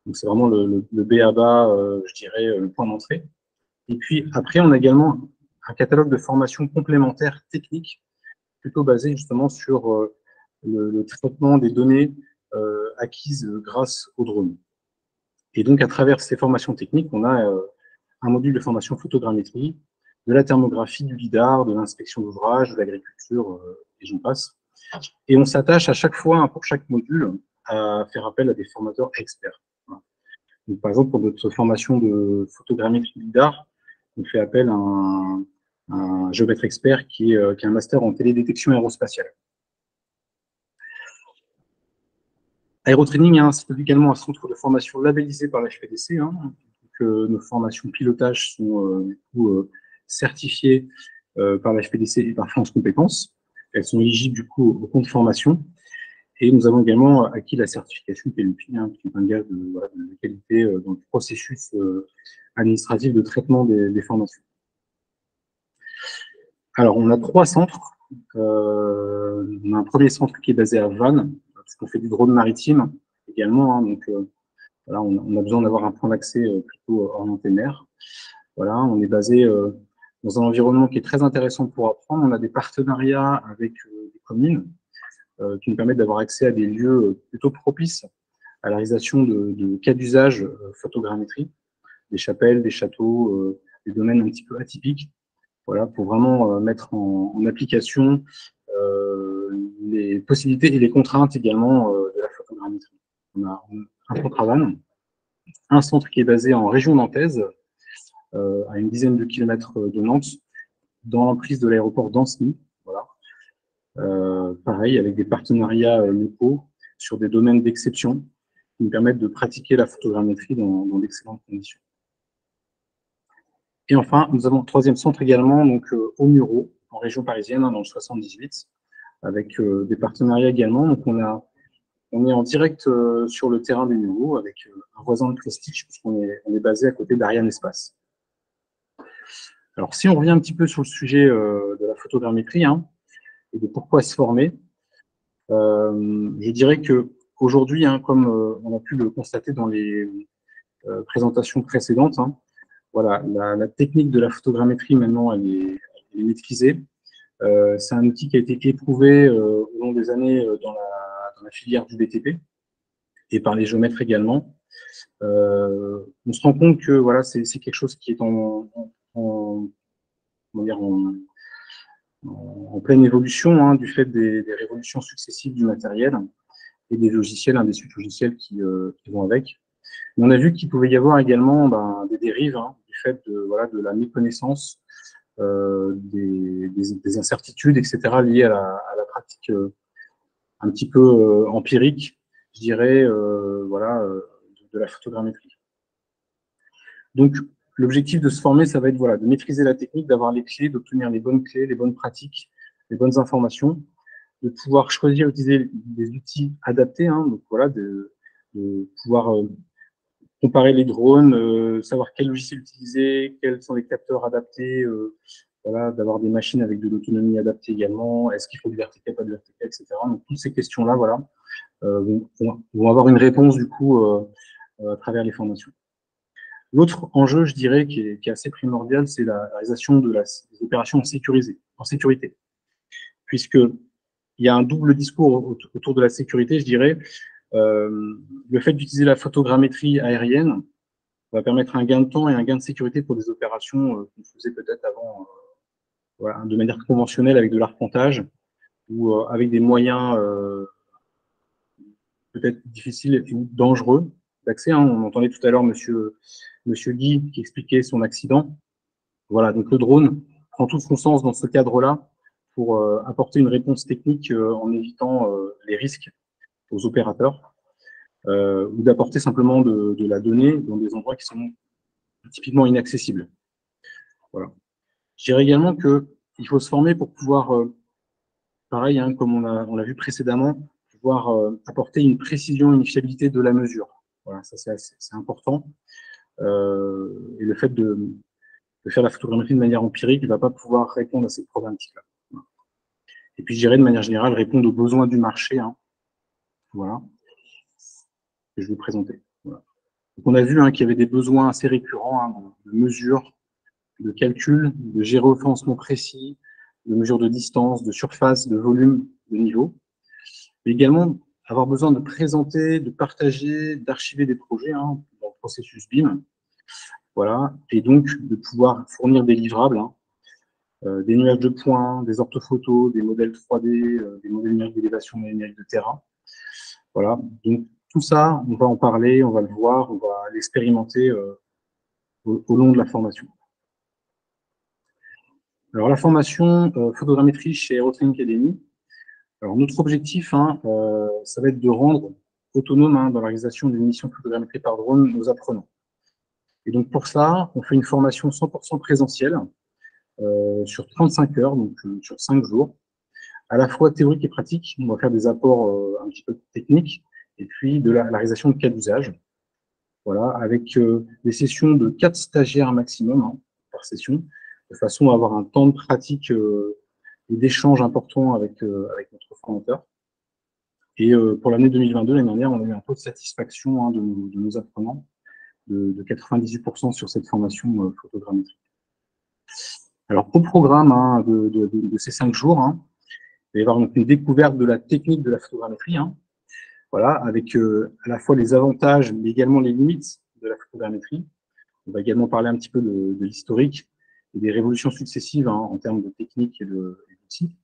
Donc, c'est vraiment le B.A.-ba, je dirais, le point d'entrée. Et puis, après, on a également un catalogue de formations complémentaires techniques, plutôt basé justement sur le traitement des données acquises grâce au drone. Et donc, à travers ces formations techniques, on a un module de formation photogrammétrie, de la thermographie, du lidar, de l'inspection d'ouvrage, de l'agriculture, et j'en passe. Et on s'attache à chaque fois, pour chaque module, à faire appel à des formateurs experts. Voilà. Donc, par exemple, pour notre formation de photogrammétrie lidar, on fait appel à un géomètre expert qui a un master en télédétection aérospatiale. Aérotraining c'est également un centre de formation labellisé par la HPDC. Nos formations pilotage sont du coup certifiées par la HPDC et par France Compétences. Elles sont éligibles du coup au compte formation. Et nous avons également acquis la certification PLUPI, qui est un gage de qualité dans le processus administratif de traitement des formations. Alors, on a 3 centres. On a un premier centre qui est basé à Vannes, parce qu'on fait du drone maritime également. Donc, voilà, on a besoin d'avoir un point d'accès plutôt orienté mer. Voilà, on est basé dans un environnement qui est très intéressant pour apprendre. On a des partenariats avec des communes qui nous permettent d'avoir accès à des lieux plutôt propices à la réalisation de cas d'usage photogrammétrie, des chapelles, des châteaux, des domaines un petit peu atypiques. Voilà, pour vraiment mettre en application les possibilités et les contraintes également de la photogrammétrie. On a un centre à Vannes, un centre qui est basé en région nantaise, à une dizaine de kilomètres de Nantes, dans l'emprise de l'aéroport d'Ancenis. Voilà. Pareil, avec des partenariats locaux sur des domaines d'exception qui nous permettent de pratiquer la photogrammétrie dans d'excellentes conditions. Et enfin, nous avons un 3e centre également, donc au Mureau, en région parisienne, dans le 78, avec des partenariats également. Donc on est en direct sur le terrain des Mureaux, avec un voisin de prestige, puisqu'on est basé à côté d'Ariane Espace. Alors, si on revient un petit peu sur le sujet de la photogrammétrie et de pourquoi se former, je dirais qu'aujourd'hui, comme on a pu le constater dans les présentations précédentes, voilà, la technique de la photogrammétrie, maintenant, elle est maîtrisée. C'est un outil qui a été éprouvé au long des années dans la filière du BTP et par les géomètres également. On se rend compte que voilà, c'est quelque chose qui est en pleine évolution du fait des révolutions successives du matériel et des logiciels, des suites logiciels qui vont avec. Mais on a vu qu'il pouvait y avoir également des dérives du fait de la méconnaissance, des incertitudes, etc., liées à la pratique un petit peu empirique, je dirais, de la photogrammétrie. Donc, l'objectif de se former, ça va être de maîtriser la technique, d'avoir les clés, d'obtenir les bonnes clés, les bonnes pratiques, les bonnes informations, de pouvoir choisir et utiliser des outils adaptés, donc voilà, de pouvoir comparer les drones, savoir quel logiciel utiliser, quels sont les capteurs adaptés, voilà, d'avoir des machines avec de l'autonomie adaptée également, est-ce qu'il faut du vertical, pas de vertical, etc. Donc, toutes ces questions-là, voilà, vont avoir une réponse, du coup, à travers les formations. L'autre enjeu, je dirais, qui est assez primordial, c'est la réalisation des opérations en sécurité. Puisqu'il y a un double discours autour de la sécurité, je dirais. Le fait d'utiliser la photogrammétrie aérienne va permettre un gain de temps et un gain de sécurité pour des opérations qu'on faisait peut-être avant de manière conventionnelle avec de l'arpentage ou avec des moyens peut-être difficiles ou dangereux d'accès. On entendait tout à l'heure monsieur Guy qui expliquait son accident. Voilà, donc le drone prend tout son sens dans ce cadre-là pour apporter une réponse technique en évitant les risques aux opérateurs ou d'apporter simplement de la donnée dans des endroits qui sont typiquement inaccessibles. Voilà. Je dirais également qu'il faut se former pour pouvoir, pareil, comme on l'a vu précédemment, pouvoir apporter une précision et une fiabilité de la mesure. Voilà, ça c'est important. Et le fait de faire la photogrammétrie de manière empirique ne va pas pouvoir répondre à ces problématiques-là. Voilà. Et puis, je dirais de manière générale, répondre aux besoins du marché. Voilà. Que je vais présenter. Voilà. Donc, on a vu qu'il y avait des besoins assez récurrents de mesures, de calcul, de géoréférencement précis, de mesures de distance, de surface, de volume, de niveau. mais également avoir besoin de présenter, de partager, d'archiver des projets dans le processus BIM. Voilà, et donc de pouvoir fournir des livrables, des nuages de points, des orthophotos, des modèles 3D, des modèles numériques d'élévation, des numériques de terrain. Voilà, donc tout ça, on va en parler, on va le voir, on va l'expérimenter au long de la formation. Alors la formation photogrammétrie chez Aerotraining Academy, alors notre objectif, ça va être de rendre autonome dans la réalisation d'une mission photogrammétrie par drone nos apprenants. Et donc pour ça, on fait une formation 100% présentielle sur 35 heures, donc sur 5 jours, à la fois théorique et pratique. On va faire des apports un petit peu techniques, et puis de la réalisation de cas d'usage. Voilà, avec des sessions de 4 stagiaires maximum par session, de façon à avoir un temps de pratique et d'échange important avec notre formateur. Et pour l'année 2022, l'année dernière, on a eu un taux de satisfaction de nos apprenants de 98% sur cette formation photogrammétrie. Alors, au programme de ces 5 jours, il va y avoir donc une découverte de la technique de la photogrammétrie, voilà, avec à la fois les avantages, mais également les limites de la photogrammétrie. On va également parler un petit peu de l'historique et des révolutions successives en termes de technique et d'outils.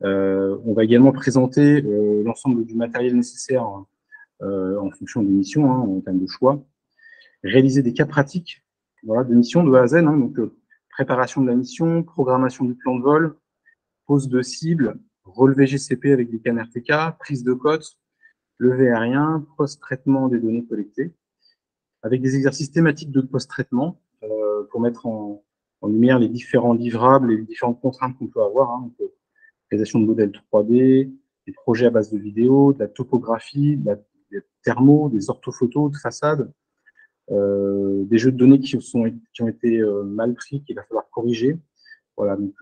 On va également présenter l'ensemble du matériel nécessaire en fonction des missions, en termes de choix. Réaliser des cas pratiques de mission de A à Z, donc préparation de la mission, programmation du plan de vol, pose de cible, relevé GCP avec des cannes RTK, prise de cote, levé aérien, post-traitement des données collectées, avec des exercices thématiques de post-traitement pour mettre en lumière les différents livrables et les différentes contraintes qu'on peut avoir, donc, réalisation de modèles 3D, des projets à base de vidéos, de la topographie, des thermos, des orthophotos de façade, des jeux de données qui ont été mal pris, qu'il va falloir corriger. Voilà, donc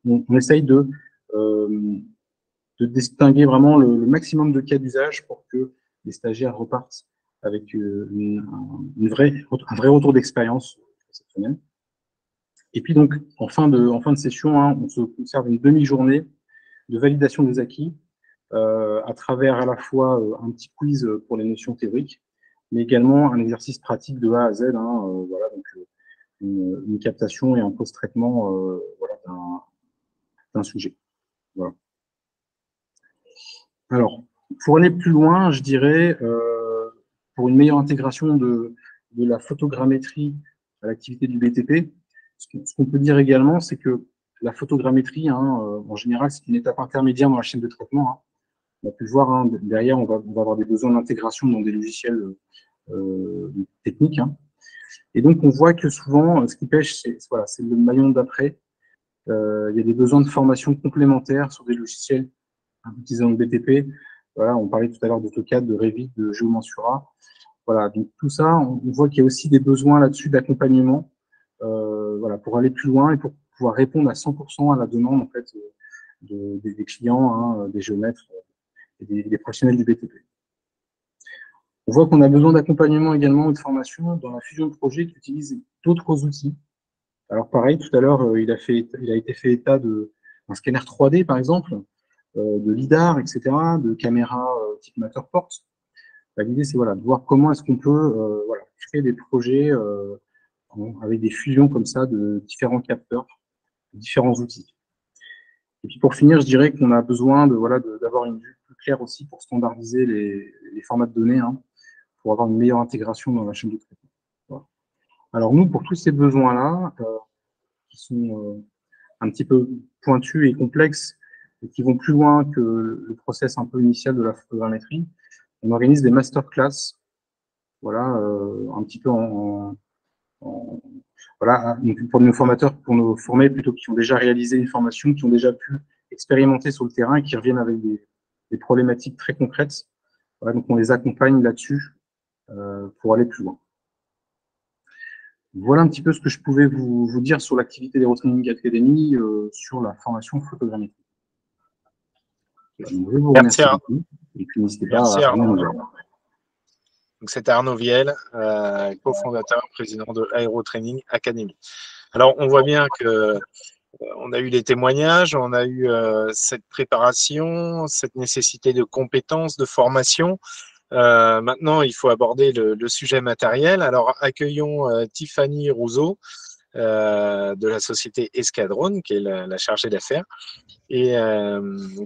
on essaye de distinguer vraiment le maximum de cas d'usage pour que les stagiaires repartent avec un vrai retour d'expérience cette semaine. Et puis donc, en fin de session, on se conserve une demi-journée de validation des acquis à travers à la fois un petit quiz pour les notions théoriques, mais également un exercice pratique de A à Z, voilà, donc une captation et un post-traitement voilà, d'un sujet. Voilà. Alors, pour aller plus loin, je dirais, pour une meilleure intégration de la photogrammétrie à l'activité du BTP, ce qu'on peut dire également, c'est que la photogrammétrie, en général, c'est une étape intermédiaire dans la chaîne de traitement. On a pu le voir, derrière, on va avoir des besoins d'intégration dans des logiciels techniques. Et donc, on voit que souvent, ce qui pêche, c'est le maillon d'après. Il y a des besoins de formation complémentaires sur des logiciels utilisés dans le BTP. Voilà, on parlait tout à l'heure d'AutoCAD, de Revit, de Geomensura. Voilà, donc tout ça, on voit qu'il y a aussi des besoins là-dessus d'accompagnement, voilà, pour aller plus loin et pour pouvoir répondre à 100% à la demande en fait des clients, des géomètres et des professionnels du BTP. On voit qu'on a besoin d'accompagnement également et de formation dans la fusion de projets qui utilisent d'autres outils. Alors pareil, tout à l'heure, il a été fait état d'un scanner 3D, par exemple, de LIDAR, etc., de caméras type Matterport. L'idée, c'est voilà, de voir comment est-ce qu'on peut voilà, créer des projets avec des fusions comme ça de différents capteurs, de différents outils. Et puis pour finir, je dirais qu'on a besoin d'avoir une vue plus claire aussi pour standardiser les formats de données, pour avoir une meilleure intégration dans la chaîne de traitement. Voilà. Alors nous, pour tous ces besoins-là, qui sont un petit peu pointus et complexes, et qui vont plus loin que le process un peu initial de la photogrammétrie, on organise des masterclass, voilà, un petit peu voilà, pour nos formateurs, pour nos formés plutôt qui ont déjà réalisé une formation, qui ont déjà pu expérimenter sur le terrain et qui reviennent avec des problématiques très concrètes. Voilà, donc on les accompagne là-dessus pour aller plus loin. Voilà un petit peu ce que je pouvais vous dire sur l'activité d'Aerotraining Academy sur la formation photogrammétrie. Je vous remercie beaucoup. Et puis n'hésitez pas à nous rejoindre. Donc c'était Arnaud Viel, cofondateur, président de Aerotraining Academy. Alors on voit bien que on a eu les témoignages, on a eu cette préparation, cette nécessité de compétences, de formation. Maintenant, il faut aborder le sujet matériel. Alors, accueillons Tiffany Rousseau de la société Escadrone, qui est la chargée d'affaires. Et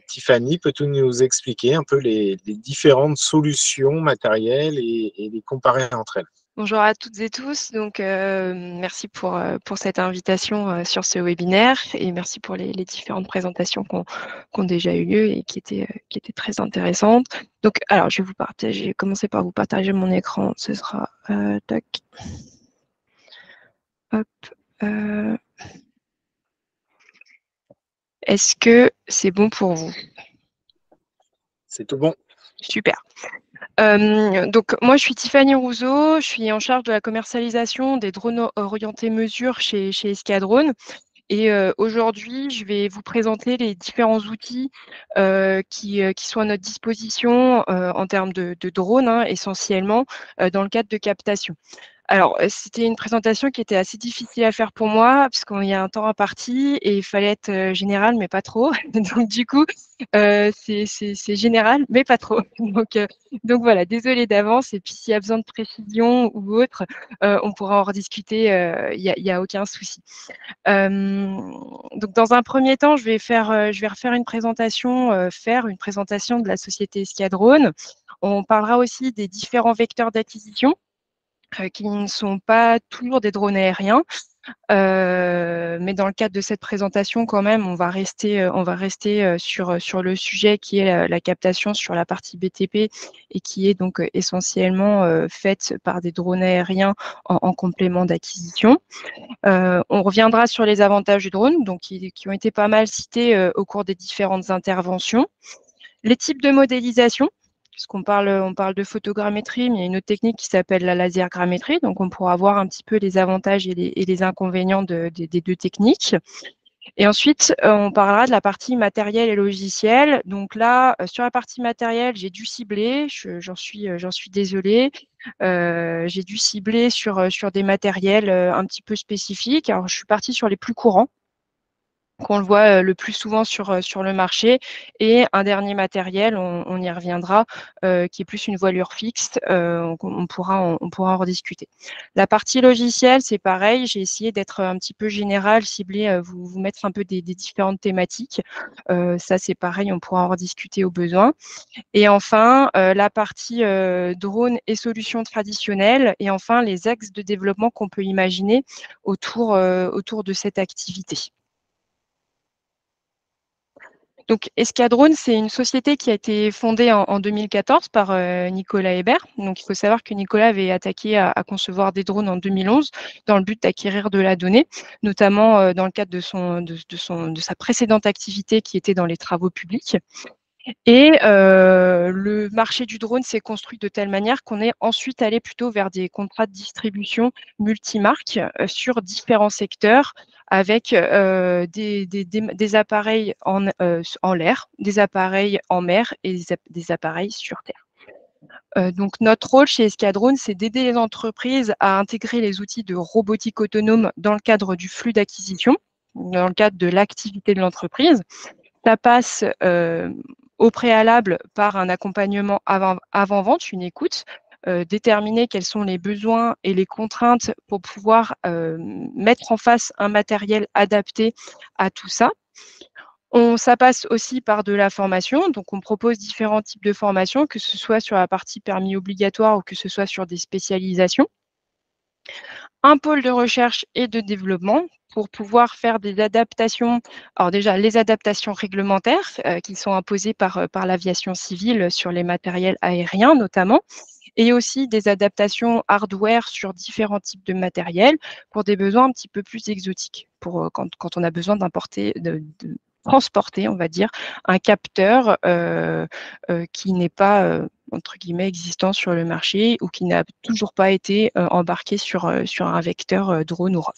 Tiffany, peux-tu nous expliquer un peu les différentes solutions matérielles et les comparer entre elles? Bonjour à toutes et tous. Donc, merci pour cette invitation sur ce webinaire et merci pour les différentes présentations qui ont déjà eu lieu et qui étaient très intéressantes. Donc, alors, je vais commencer par vous partager mon écran. Ce sera tac. Hop. Est-ce que c'est bon pour vous? C'est tout bon. Super. Donc, moi, je suis Tiffany Rousseau, je suis en charge de la commercialisation des drones orientés mesure chez Escadrone. Et aujourd'hui, je vais vous présenter les différents outils qui sont à notre disposition en termes de drones, hein, essentiellement dans le cadre de captation. Alors, c'était une présentation qui était assez difficile à faire pour moi, puisqu'il y a un temps imparti et il fallait être général, mais pas trop. Donc, du coup, c'est général, mais pas trop. Donc voilà, désolée d'avance. Et puis, s'il y a besoin de précision ou autre, on pourra en rediscuter, il n'y a aucun souci. Donc, dans un premier temps, je vais refaire une présentation de la société Escadrone. On parlera aussi des différents vecteurs d'acquisition qui ne sont pas toujours des drones aériens. Mais dans le cadre de cette présentation, quand même, on va rester sur le sujet qui est la captation sur la partie BTP et qui est donc essentiellement faite par des drones aériens en complément d'acquisition. On reviendra sur les avantages du drone, donc qui ont été pas mal cités au cours des différentes interventions. Les types de modélisation, puisqu'on on parle de photogrammétrie, mais il y a une autre technique qui s'appelle la lasergrammétrie. Donc, on pourra voir un petit peu les avantages et les inconvénients des deux techniques. Et ensuite, on parlera de la partie matériel et logiciel. Donc là, sur la partie matérielle, j'ai dû cibler, j'en suis désolée, j'ai dû cibler sur des matériels un petit peu spécifiques. Alors, je suis partie sur les plus courants, qu'on le voit le plus souvent sur le marché, et un dernier matériel, on y reviendra, qui est plus une voilure fixe, on pourra en rediscuter. La partie logicielle, c'est pareil, j'ai essayé d'être un petit peu général, ciblé, vous mettre un peu des différentes thématiques. Ça, c'est pareil, on pourra en rediscuter au besoin. Et enfin, la partie drone et solutions traditionnelles, et enfin, les axes de développement qu'on peut imaginer autour de cette activité. Donc, Escadrone, c'est une société qui a été fondée en 2014 par Nicolas Hébert. Donc, il faut savoir que Nicolas avait attaqué à concevoir des drones en 2011 dans le but d'acquérir de la donnée, notamment dans le cadre de sa précédente activité qui était dans les travaux publics. Et le marché du drone s'est construit de telle manière qu'on est ensuite allé plutôt vers des contrats de distribution multimarques sur différents secteurs, avec des appareils en l'air, des appareils en mer et des appareils sur terre. Donc, notre rôle chez Escadrone, c'est d'aider les entreprises à intégrer les outils de robotique autonome dans le cadre du flux d'acquisition, dans le cadre de l'activité de l'entreprise. Ça passe au préalable par un accompagnement avant-vente, une écoute, déterminer quels sont les besoins et les contraintes pour pouvoir mettre en face un matériel adapté à tout ça. Ça passe aussi par de la formation, donc on propose différents types de formations, que ce soit sur la partie permis obligatoire ou que ce soit sur des spécialisations. Un pôle de recherche et de développement pour pouvoir faire des adaptations. Alors déjà, les adaptations réglementaires qui sont imposées par l'aviation civile sur les matériels aériens notamment, et aussi des adaptations hardware sur différents types de matériel pour des besoins un petit peu plus exotiques, pour quand on a besoin de transporter, on va dire, un capteur qui n'est pas entre guillemets existant sur le marché ou qui n'a toujours pas été embarqué sur un vecteur drone ou ROV.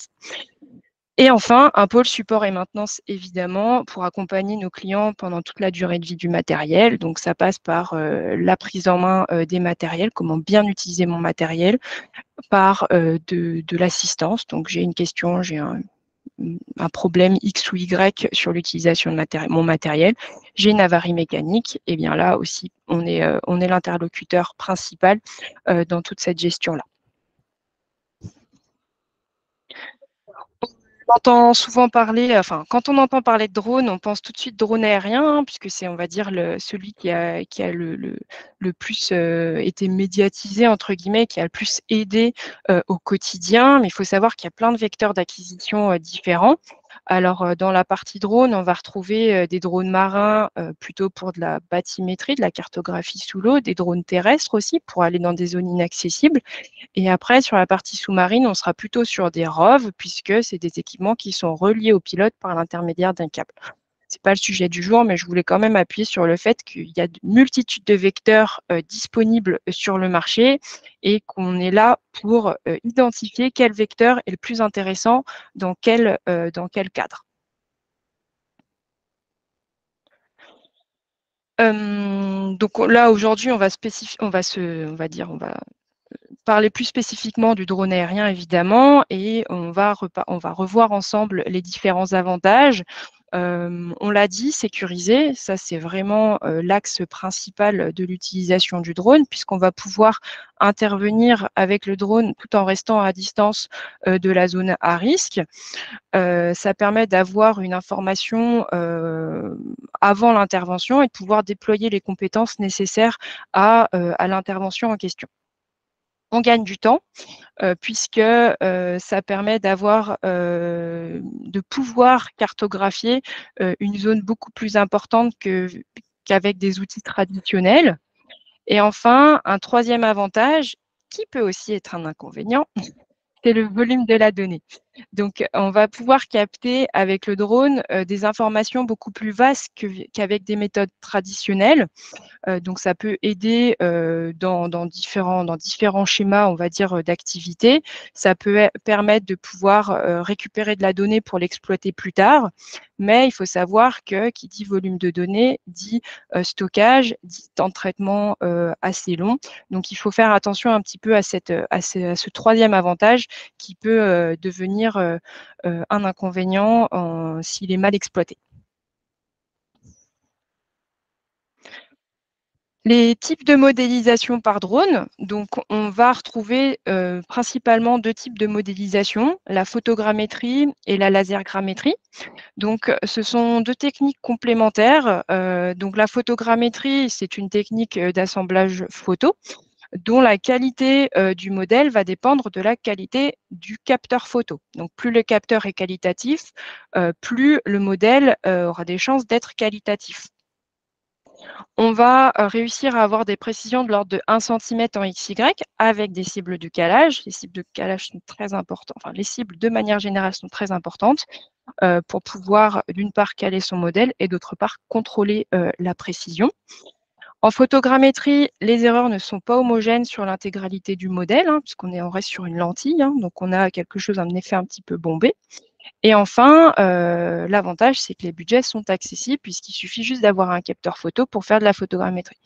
Et enfin, un pôle support et maintenance, évidemment, pour accompagner nos clients pendant toute la durée de vie du matériel. Donc, ça passe par la prise en main des matériels, comment bien utiliser mon matériel, par de l'assistance. Donc, j'ai une question, j'ai un problème X ou Y sur l'utilisation de mon matériel, j'ai une avarie mécanique, et bien là aussi, on est l'interlocuteur principal dans toute cette gestion-là. On entend souvent parler, enfin, quand on entend parler de drone, on pense tout de suite drone aérien, puisque c'est, on va dire, celui qui a le plus été médiatisé, entre guillemets, qui a le plus aidé au quotidien. Mais il faut savoir qu'il y a plein de vecteurs d'acquisition différents. Alors, dans la partie drone, on va retrouver des drones marins plutôt pour de la bathymétrie, de la cartographie sous l'eau, des drones terrestres aussi pour aller dans des zones inaccessibles. Et après, sur la partie sous-marine, on sera plutôt sur des ROV, puisque c'est des équipements qui sont reliés au pilote par l'intermédiaire d'un câble. Ce n'est pas le sujet du jour, mais je voulais quand même appuyer sur le fait qu'il y a une multitude de vecteurs disponibles sur le marché et qu'on est là pour identifier quel vecteur est le plus intéressant dans quel cadre. Donc là, aujourd'hui, on va parler plus spécifiquement du drone aérien, évidemment, et on va revoir ensemble les différents avantages. On l'a dit, sécuriser, ça c'est vraiment l'axe principal de l'utilisation du drone, puisqu'on va pouvoir intervenir avec le drone tout en restant à distance de la zone à risque. Ça permet d'avoir une information avant l'intervention et de pouvoir déployer les compétences nécessaires à l'intervention en question. On gagne du temps puisque ça permet de pouvoir cartographier une zone beaucoup plus importante qu'avec des outils traditionnels. Et enfin, un troisième avantage, qui peut aussi être un inconvénient, c'est le volume de la donnée. Donc, on va pouvoir capter avec le drone des informations beaucoup plus vastes qu'avec des méthodes traditionnelles. Donc, ça peut aider dans différents schémas, on va dire, d'activité. Ça peut permettre de pouvoir récupérer de la donnée pour l'exploiter plus tard. Mais il faut savoir que qui dit volume de données dit stockage, dit temps de traitement assez long. Donc, il faut faire attention un petit peu à ce troisième avantage qui peut devenir un inconvénient s'il est mal exploité. Les types de modélisation par drone, donc on va retrouver principalement deux types de modélisation, la photogrammétrie et la lasergrammétrie. Donc ce sont deux techniques complémentaires. Donc la photogrammétrie, c'est une technique d'assemblage photo dont la qualité du modèle va dépendre de la qualité du capteur photo. Donc plus le capteur est qualitatif, plus le modèle aura des chances d'être qualitatif. On va réussir à avoir des précisions de l'ordre de 1 cm en XY avec des cibles de calage. Les cibles de calage sont très importantes, enfin les cibles de manière générale sont très importantes pour pouvoir d'une part caler son modèle et d'autre part contrôler la précision. En photogrammétrie, les erreurs ne sont pas homogènes sur l'intégralité du modèle, puisqu'on reste sur une lentille, donc on a quelque chose, un effet un petit peu bombé. Et enfin, l'avantage, c'est que les budgets sont accessibles puisqu'il suffit juste d'avoir un capteur photo pour faire de la photogrammétrie.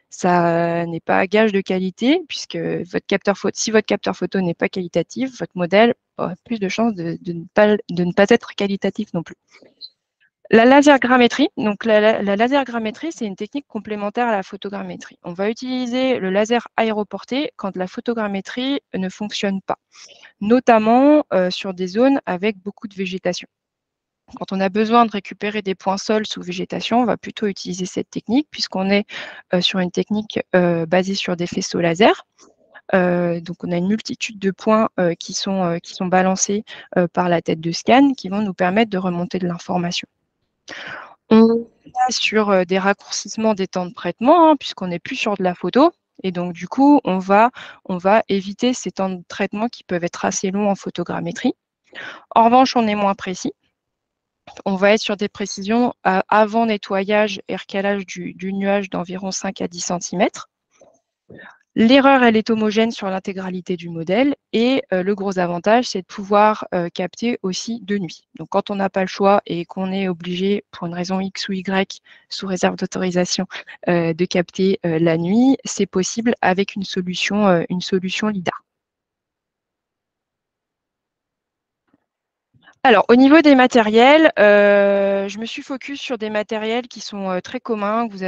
Ça n'est pas gage de qualité puisque si votre capteur photo n'est pas qualitatif, votre modèle aura plus de chances de ne pas être qualitatif non plus. La lasergrammétrie, donc la lasergrammétrie, c'est une technique complémentaire à la photogrammétrie. On va utiliser le laser aéroporté quand la photogrammétrie ne fonctionne pas, notamment sur des zones avec beaucoup de végétation. Quand on a besoin de récupérer des points sols sous végétation, on va plutôt utiliser cette technique puisqu'on est sur une technique basée sur des faisceaux laser. Donc, on a une multitude de points qui sont balancés par la tête de scan qui vont nous permettre de remonter de l'information. On est sur des raccourcissements des temps de traitement puisqu'on n'est plus sur de la photo. Et donc, du coup, on va éviter ces temps de traitement qui peuvent être assez longs en photogrammétrie. En revanche, on est moins précis. On va être sur des précisions avant nettoyage et recalage du nuage d'environ 5 à 10 cm. L'erreur, elle est homogène sur l'intégralité du modèle et le gros avantage, c'est de pouvoir capter aussi de nuit. Donc, quand on n'a pas le choix et qu'on est obligé, pour une raison X ou Y, sous réserve d'autorisation, de capter la nuit, c'est possible avec une solution LiDAR. Alors, au niveau des matériels, je me suis focus sur des matériels qui sont très communs, que vous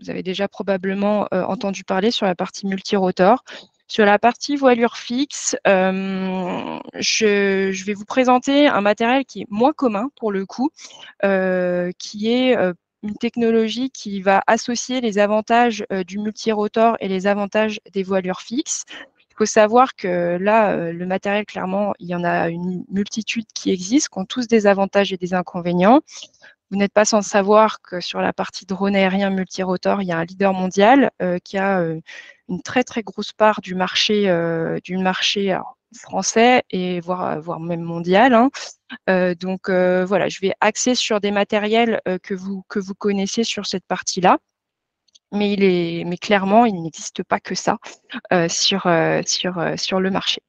avez déjà probablement entendu parler sur la partie multirotor. Sur la partie voilure fixe, je vais vous présenter un matériel qui est moins commun pour le coup, qui est une technologie qui va associer les avantages du multirotor et les avantages des voilures fixes. Il faut savoir que là, le matériel, clairement, il y en a une multitude qui existent, qui ont tous des avantages et des inconvénients. Vous n'êtes pas sans savoir que sur la partie drone aérien multirotor, il y a un leader mondial qui a une très très grosse part du marché alors, français et voire même mondial. Hein. Donc voilà, je vais axer sur des matériels que vous connaissez sur cette partie-là. Mais clairement, il n'existe pas que ça sur le marché.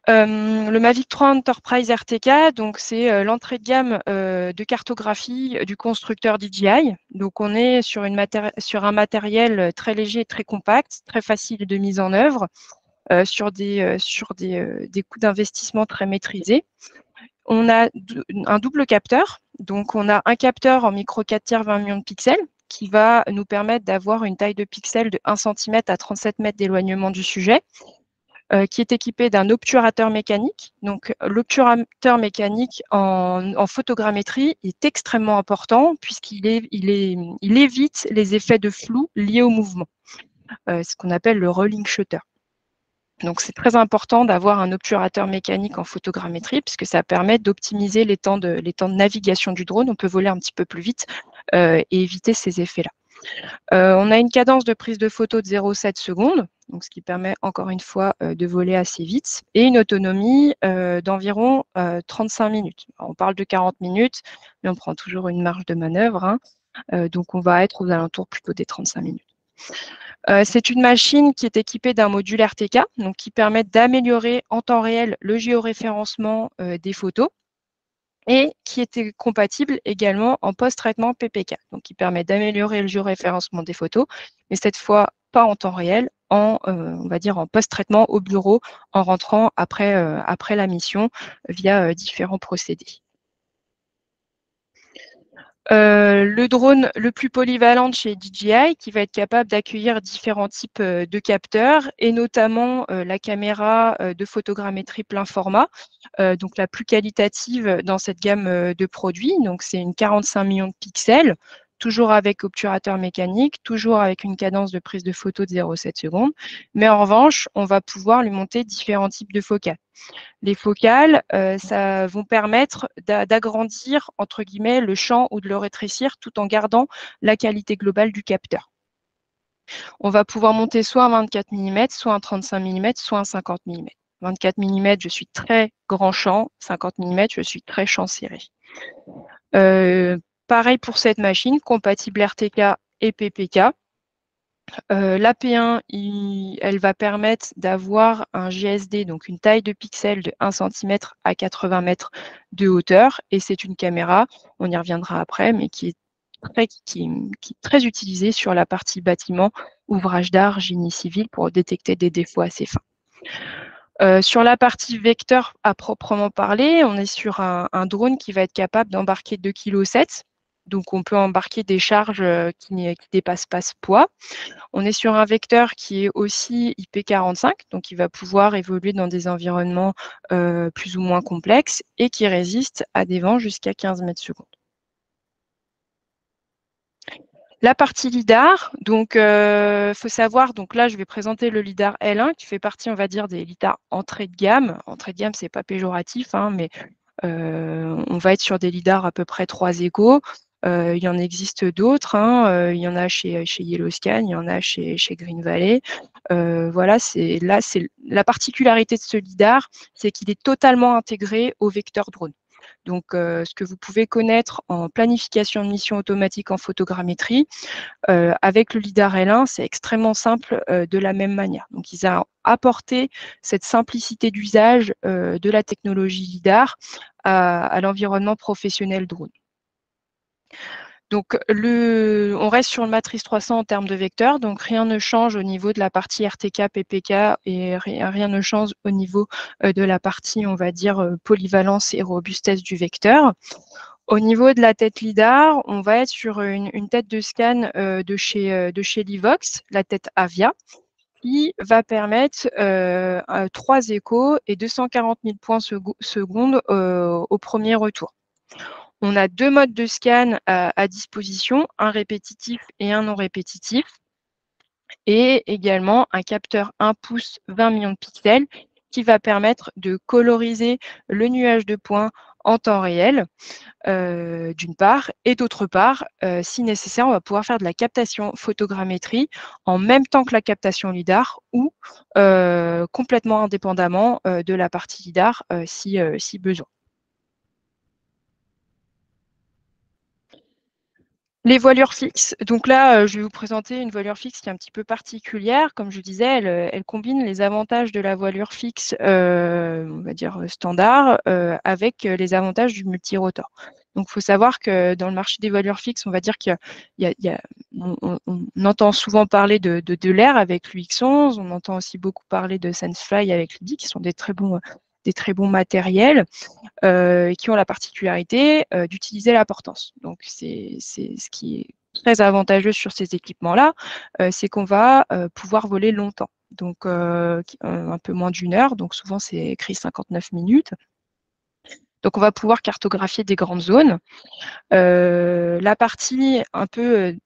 Le Mavic 3 Enterprise RTK, donc c'est l'entrée de gamme de cartographie du constructeur DJI. Donc on est sur un matériel très léger, très compact, très facile de mise en œuvre, sur des coûts d'investissement très maîtrisés. On a un double capteur. Donc, on a un capteur en micro 4 tiers 20 millions de pixels qui va nous permettre d'avoir une taille de pixels de 1 cm à 37 mètres d'éloignement du sujet, qui est équipé d'un obturateur mécanique. Donc, l'obturateur mécanique en photogrammétrie est extrêmement important puisqu'il évite les effets de flou liés au mouvement, ce qu'on appelle le rolling shutter. Donc, c'est très important d'avoir un obturateur mécanique en photogrammétrie puisque ça permet d'optimiser les temps de navigation du drone. On peut voler un petit peu plus vite et éviter ces effets-là. On a une cadence de prise de photo de 0,7 secondes, donc ce qui permet encore une fois de voler assez vite, et une autonomie d'environ 35 minutes. Alors, on parle de 40 minutes, mais on prend toujours une marge de manœuvre. Hein. Donc, on va être aux alentours plutôt des 35 minutes. C'est une machine qui est équipée d'un module RTK, donc qui permet d'améliorer en temps réel le géoréférencement des photos et qui était compatible également en post-traitement PPK, donc qui permet d'améliorer le géoréférencement des photos, mais cette fois pas en temps réel, on va dire en post-traitement au bureau, en rentrant après la mission via différents procédés. Le drone le plus polyvalent de chez DJI qui va être capable d'accueillir différents types de capteurs et notamment la caméra de photogrammétrie plein format, donc la plus qualitative dans cette gamme de produits. Donc c'est une 45 millions de pixels, toujours avec obturateur mécanique, toujours avec une cadence de prise de photo de 0,7 secondes. Mais en revanche, on va pouvoir lui monter différents types de focales. Les focales, ça vont permettre d'agrandir, entre guillemets, le champ ou de le rétrécir tout en gardant la qualité globale du capteur. On va pouvoir monter soit un 24 mm, soit un 35 mm, soit un 50 mm. 24 mm, je suis très grand champ. 50 mm, je suis très champ serré. Pareil pour cette machine, compatible RTK et PPK. La P1, elle va permettre d'avoir un GSD, donc une taille de pixels de 1 cm à 80 mètres de hauteur. Et c'est une caméra, on y reviendra après, mais qui est très utilisée sur la partie bâtiment, ouvrage d'art, génie civil pour détecter des défauts assez fins. Sur la partie vecteur à proprement parler, on est sur un drone qui va être capable d'embarquer 2,7 kg. Donc, on peut embarquer des charges qui ne dépassent pas ce poids. On est sur un vecteur qui est aussi IP45, donc il va pouvoir évoluer dans des environnements plus ou moins complexes et qui résiste à des vents jusqu'à 15 mètres secondes. La partie LiDAR, donc faut savoir, donc là je vais présenter le LiDAR L1 qui fait partie, on va dire, des LiDAR entrée de gamme. Entrée de gamme, c'est pas péjoratif, hein, mais on va être sur des LiDAR à peu près 3 égaux. Il y en existe d'autres, hein. Il y en a chez Yellowscan, il y en a chez Green Valley. Voilà, c'est la particularité de ce LiDAR, c'est qu'il est totalement intégré au vecteur drone. Donc, ce que vous pouvez connaître en planification de mission automatique en photogrammétrie, avec le LiDAR L1, c'est extrêmement simple de la même manière. Donc, ils ont apporté cette simplicité d'usage de la technologie LiDAR à l'environnement professionnel drone. Donc, on reste sur une matrice 300 en termes de vecteurs, donc rien ne change au niveau de la partie RTK, PPK et rien ne change au niveau de la partie, on va dire, polyvalence et robustesse du vecteur. Au niveau de la tête LIDAR, on va être sur une tête de scan de chez Livox, la tête Avia, qui va permettre 3 échos et 240 000 points secondes au premier retour. On a 2 modes de scan à disposition, un répétitif et un non répétitif, et également un capteur 1 pouce 20 millions de pixels qui va permettre de coloriser le nuage de points en temps réel, d'une part, et d'autre part, si nécessaire, on va pouvoir faire de la captation photogrammétrie en même temps que la captation LIDAR ou complètement indépendamment de la partie LIDAR si besoin. Les voilures fixes. Donc là, je vais vous présenter une voilure fixe qui est un petit peu particulière. Comme je disais, elle combine les avantages de la voilure fixe, on va dire standard, avec les avantages du multirotor. Donc, il faut savoir que dans le marché des voilures fixes, on va dire on entend souvent parler de l'air avec l'UX11, on entend aussi beaucoup parler de Sensefly avec l'IDI, qui sont des très bons matériels. Qui ont la particularité d'utiliser la portance. Donc, c'est ce qui est très avantageux sur ces équipements-là, c'est qu'on va pouvoir voler longtemps. Donc, un peu moins d'1 heure. Donc, souvent, c'est écrit 59 minutes. Donc, on va pouvoir cartographier des grandes zones. La partie un peu,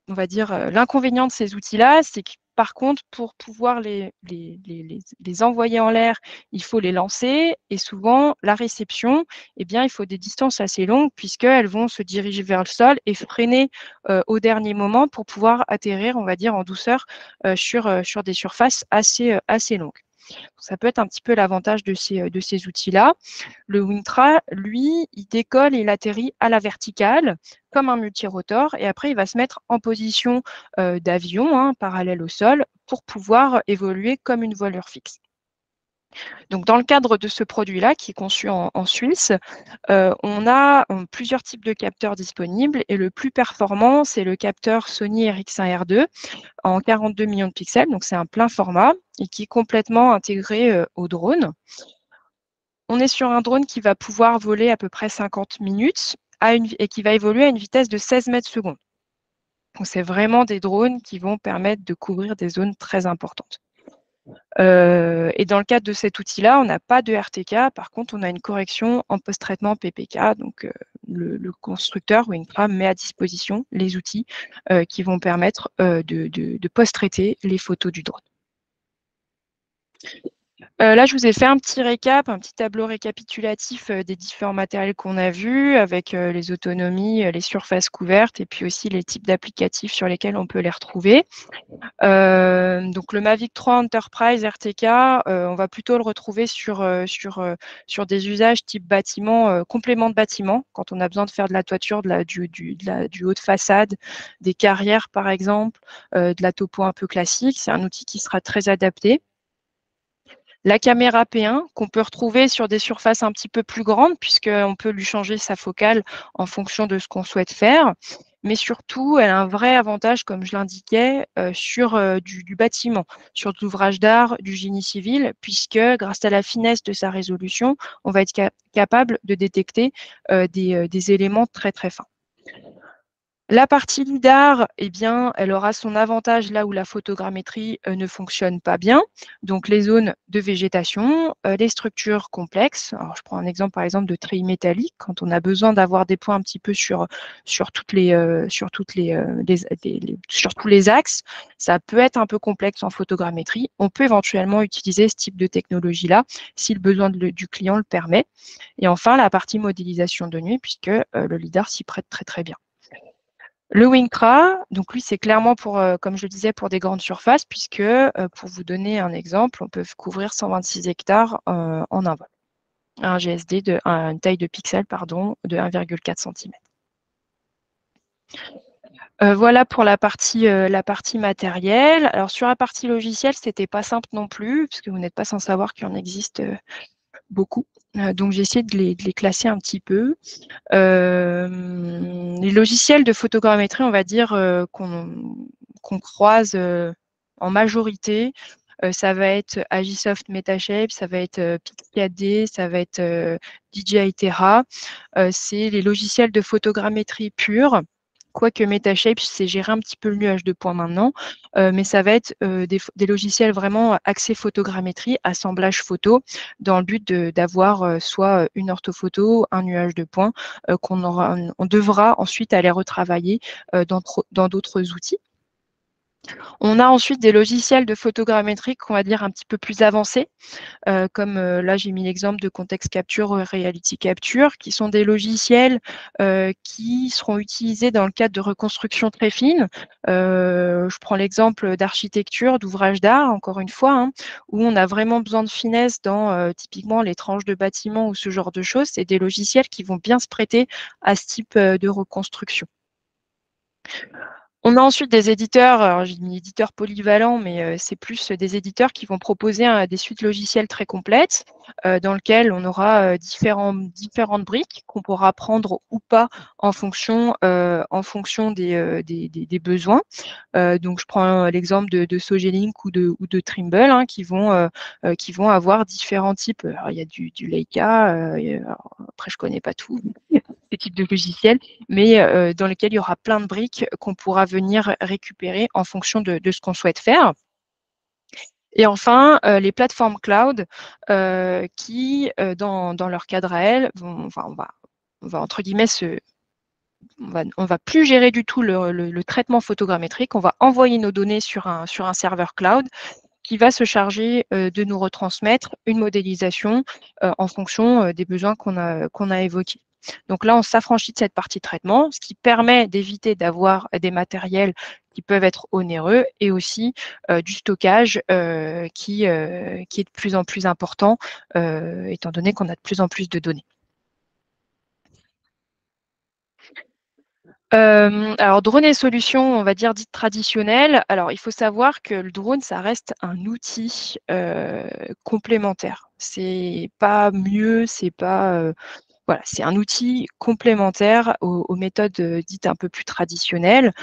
on va dire, l'inconvénient de ces outils-là, c'est que par contre, pour pouvoir les envoyer en l'air, il faut les lancer et souvent, la réception, eh bien, il faut des distances assez longues puisqu'elles vont se diriger vers le sol et freiner au dernier moment pour pouvoir atterrir, on va dire, en douceur sur des surfaces assez longues. Ça peut être un petit peu l'avantage de ces outils-là. Le Wingtra, lui, il décolle et il atterrit à la verticale comme un multirotor et après, il va se mettre en position d'avion, parallèle au sol, pour pouvoir évoluer comme une voilure fixe. Donc, dans le cadre de ce produit-là, qui est conçu en Suisse, on a plusieurs types de capteurs disponibles et le plus performant, c'est le capteur Sony RX1R2 en 42 millions de pixels. Donc, c'est un plein format et qui est complètement intégré au drone. On est sur un drone qui va pouvoir voler à peu près 50 minutes et qui va évoluer à une vitesse de 16 mètres secondes. Donc, c'est vraiment des drones qui vont permettre de couvrir des zones très importantes. Et dans le cadre de cet outil-là, on n'a pas de RTK. Par contre, on a une correction en post-traitement PPK. Donc, le constructeur Wingtra met à disposition les outils qui vont permettre de post-traiter les photos du drone. Là, je vous ai fait un petit récap, un petit tableau récapitulatif des différents matériels qu'on a vus avec les autonomies, les surfaces couvertes et puis aussi les types d'applicatifs sur lesquels on peut les retrouver. Donc, le Mavic 3 Enterprise RTK, on va plutôt le retrouver sur des usages type bâtiment, complément de bâtiment, quand on a besoin de faire de la toiture, du haut de façade, des carrières par exemple, de la topo un peu classique. C'est un outil qui sera très adapté. La caméra P1 qu'on peut retrouver sur des surfaces un petit peu plus grandes puisqu'on peut lui changer sa focale en fonction de ce qu'on souhaite faire. Mais surtout, elle a un vrai avantage, comme je l'indiquais, sur du bâtiment, sur de l'ouvrage d'art, du génie civil, puisque grâce à la finesse de sa résolution, on va être capable de détecter des éléments très très fins. La partie LIDAR, eh bien, elle aura son avantage là où la photogrammétrie ne fonctionne pas bien. Donc, les zones de végétation, les structures complexes. Alors, je prends un exemple, par exemple, de treillis métalliques. Quand on a besoin d'avoir des points un petit peu sur tous les axes, ça peut être un peu complexe en photogrammétrie. On peut éventuellement utiliser ce type de technologie-là si le besoin du client le permet. Et enfin, la partie modélisation de nuit, puisque le LIDAR s'y prête très, très bien. Le Wingtra, donc lui, c'est clairement pour, comme je le disais, pour des grandes surfaces, puisque, pour vous donner un exemple, on peut couvrir 126 hectares en un vol. Un GSD une taille de pixels, pardon, de 1,4 cm. Voilà pour la partie matérielle. Alors, sur la partie logicielle, ce n'était pas simple non plus, puisque vous n'êtes pas sans savoir qu'il en existe beaucoup. Donc, j'ai essayé de les classer un petit peu. Les logiciels de photogrammétrie, on va dire, qu'on croise en majorité, ça va être Agisoft Metashape, ça va être Pix4D, ça va être DJI Terra. C'est les logiciels de photogrammétrie pure. Quoique Metashape, c'est gérer un petit peu le nuage de points maintenant, mais ça va être des logiciels vraiment axés photogrammétrie, assemblage photo, dans le but d'avoir soit une orthophoto, un nuage de points, on devra ensuite aller retravailler dans d'autres outils. On a ensuite des logiciels de photogrammétrie qu'on va dire un petit peu plus avancés, comme là j'ai mis l'exemple de Context Capture, Reality Capture, qui sont des logiciels qui seront utilisés dans le cadre de reconstruction très fine. Je prends l'exemple d'architecture, d'ouvrage d'art, encore une fois, hein, où on a vraiment besoin de finesse dans typiquement les tranches de bâtiments ou ce genre de choses. C'est des logiciels qui vont bien se prêter à ce type de reconstruction. On a ensuite des éditeurs, alors j'ai mis éditeurs polyvalents, mais c'est plus des éditeurs qui vont proposer des suites logicielles très complètes, dans lesquelles on aura différentes briques qu'on pourra prendre ou pas en fonction des besoins. Donc je prends l'exemple de Sogelink ou de Trimble, hein, qui vont avoir différents types. Alors, il y a du Leica, après je connais pas tout. Ces types de logiciels, mais dans lesquels il y aura plein de briques qu'on pourra venir récupérer en fonction de ce qu'on souhaite faire. Et enfin, les plateformes cloud qui, dans leur cadre à elles, on va entre guillemets on va plus gérer du tout le traitement photogrammétrique, on va envoyer nos données sur un serveur cloud qui va se charger de nous retransmettre une modélisation en fonction des besoins qu'on a évoqués. Donc là, on s'affranchit de cette partie traitement, ce qui permet d'éviter d'avoir des matériels qui peuvent être onéreux et aussi du stockage qui est de plus en plus important, étant donné qu'on a de plus en plus de données. Alors, drone et solutions, on va dire dites traditionnelles. Alors, il faut savoir que le drone, ça reste un outil complémentaire. C'est pas mieux, c'est pas voilà, c'est un outil complémentaire aux méthodes dites un peu plus traditionnelles.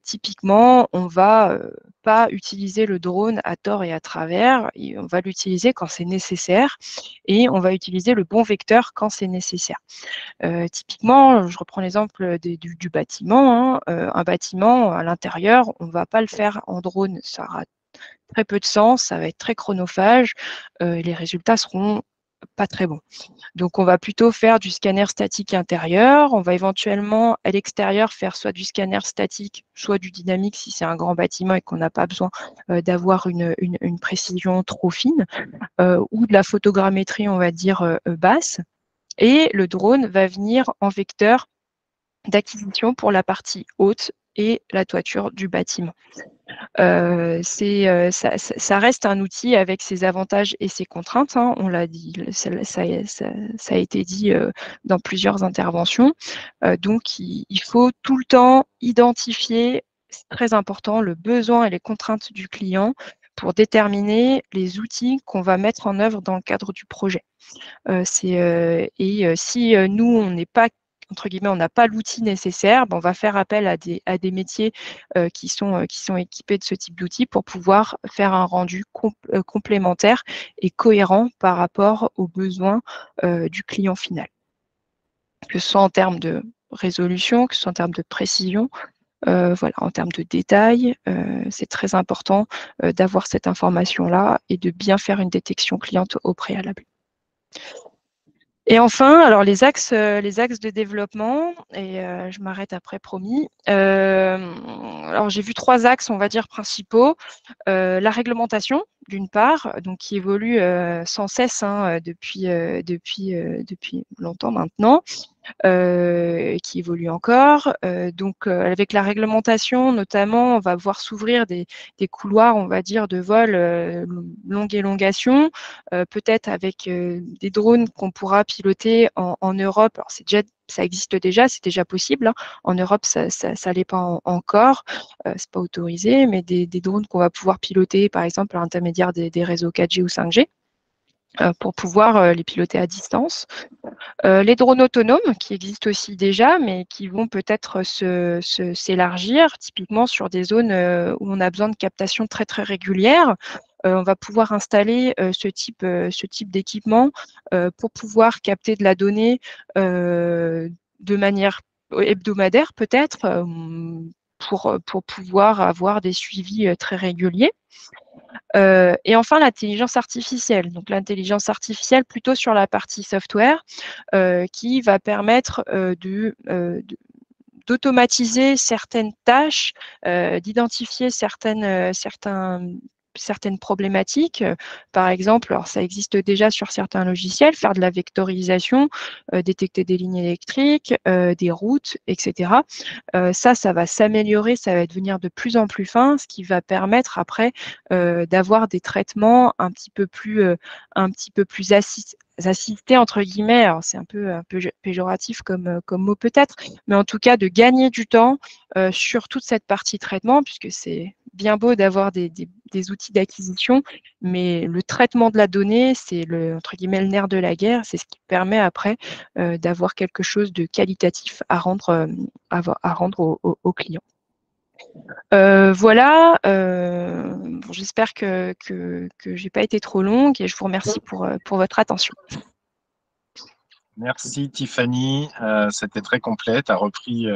Typiquement, on va pas utiliser le drone à tort et à travers. On va l'utiliser quand c'est nécessaire et on va utiliser le bon vecteur quand c'est nécessaire. Typiquement, je reprends l'exemple du bâtiment, hein. Un bâtiment à l'intérieur, on ne va pas le faire en drone. Ça aura très peu de sens, ça va être très chronophage. Les résultats seront pas très bons. Donc, on va plutôt faire du scanner statique intérieur. On va éventuellement, à l'extérieur, faire soit du scanner statique, soit du dynamique si c'est un grand bâtiment et qu'on n'a pas besoin d'avoir une précision trop fine, ou de la photogrammétrie, on va dire, basse. Et le drone va venir en vecteur d'acquisition pour la partie haute et la toiture du bâtiment. Ça reste un outil avec ses avantages et ses contraintes, hein, on l'a dit, ça a été dit dans plusieurs interventions. Donc, il faut tout le temps identifier, c'est très important, le besoin et les contraintes du client pour déterminer les outils qu'on va mettre en œuvre dans le cadre du projet. Si nous, on n'est pas entre guillemets, on n'a pas l'outil nécessaire, on va faire appel à des métiers qui sont équipés de ce type d'outils pour pouvoir faire un rendu complémentaire et cohérent par rapport aux besoins du client final. Que ce soit en termes de résolution, que ce soit en termes de précision, voilà, en termes de détails, c'est très important d'avoir cette information-là et de bien faire une détection cliente au préalable. Et enfin, alors les axes de développement, et je m'arrête après, promis. Alors j'ai vu 3 axes, on va dire, principaux. La réglementation, d'une part, donc qui évolue sans cesse hein, depuis longtemps maintenant. Qui évolue encore. Avec la réglementation, notamment, on va voir s'ouvrir des couloirs, on va dire, de vol longue élongation, peut-être avec des drones qu'on pourra piloter en Europe. Alors, ça existe déjà, c'est déjà possible. Hein. En Europe, ça l'est pas encore, c'est pas autorisé, mais des drones qu'on va pouvoir piloter, par exemple, à l'intermédiaire des réseaux 4G ou 5G. pour pouvoir les piloter à distance. Les drones autonomes qui existent aussi déjà, mais qui vont peut-être s'élargir, typiquement sur des zones où on a besoin de captation très très régulière. On va pouvoir installer ce type d'équipement pour pouvoir capter de la donnée de manière hebdomadaire peut-être, pour pouvoir avoir des suivis très réguliers. Et enfin, l'intelligence artificielle. Donc, l'intelligence artificielle plutôt sur la partie software qui va permettre d'automatiser certaines tâches, d'identifier certaines problématiques. Par exemple, alors ça existe déjà sur certains logiciels, faire de la vectorisation, détecter des lignes électriques, des routes, etc. Ça va s'améliorer, ça va devenir de plus en plus fin, ce qui va permettre après d'avoir des traitements un petit peu plus assistés entre guillemets. Alors c'est un peu péjoratif comme mot peut-être, mais en tout cas de gagner du temps sur toute cette partie traitement, puisque c'est bien beau d'avoir des outils d'acquisition, mais le traitement de la donnée, c'est entre guillemets le nerf de la guerre, c'est ce qui permet après d'avoir quelque chose de qualitatif à rendre aux clients. Voilà, bon, j'espère que je n'ai pas été trop longue et je vous remercie pour votre attention. Merci Tiffany, c'était très complet, tu as repris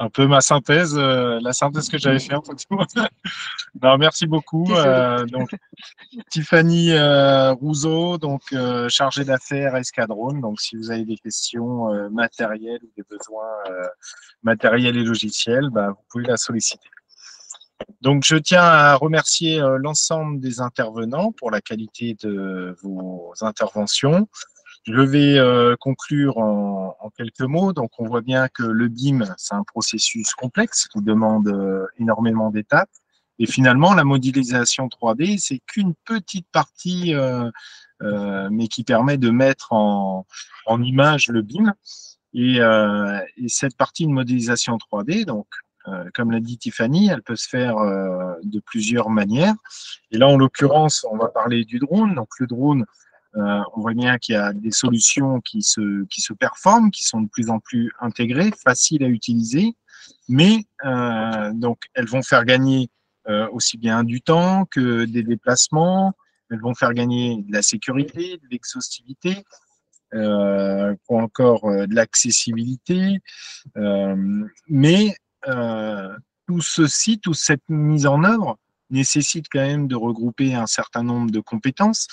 un peu ma synthèse, la synthèse que j'avais fait en fait. Non, merci beaucoup. Donc, Tiffany Rousseau, donc chargée d'affaires Escadrone. Donc, si vous avez des questions matérielles ou des besoins matériels et logiciels, bah, vous pouvez la solliciter. Donc, je tiens à remercier l'ensemble des intervenants pour la qualité de vos interventions. Je vais conclure en quelques mots. Donc, on voit bien que le BIM, c'est un processus complexe qui demande énormément d'étapes. Et finalement, la modélisation 3D, c'est qu'une petite partie, mais qui permet de mettre en image le BIM. Et cette partie de modélisation 3D, donc, comme l'a dit Tiffany, elle peut se faire de plusieurs manières. Et là, en l'occurrence, on va parler du drone. Donc, le drone, on voit bien qu'il y a des solutions qui se performent, qui sont de plus en plus intégrées, faciles à utiliser, mais donc elles vont faire gagner aussi bien du temps que des déplacements, elles vont faire gagner de la sécurité, de l'exhaustivité, ou encore de l'accessibilité, mais tout ceci, toute cette mise en œuvre nécessite quand même de regrouper un certain nombre de compétences,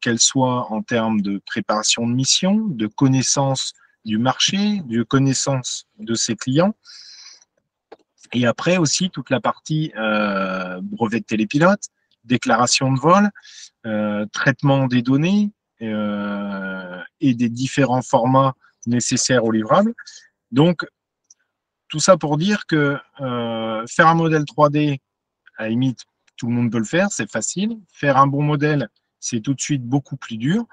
qu'elles soient en termes de préparation de mission, de connaissance du marché, de connaissance de ses clients, et après aussi toute la partie brevet de télépilote, déclaration de vol, traitement des données et des différents formats nécessaires au livrable. Donc, tout ça pour dire que faire un modèle 3D, à la limite, tout le monde peut le faire, c'est facile. Faire un bon modèle, c'est tout de suite beaucoup plus dur.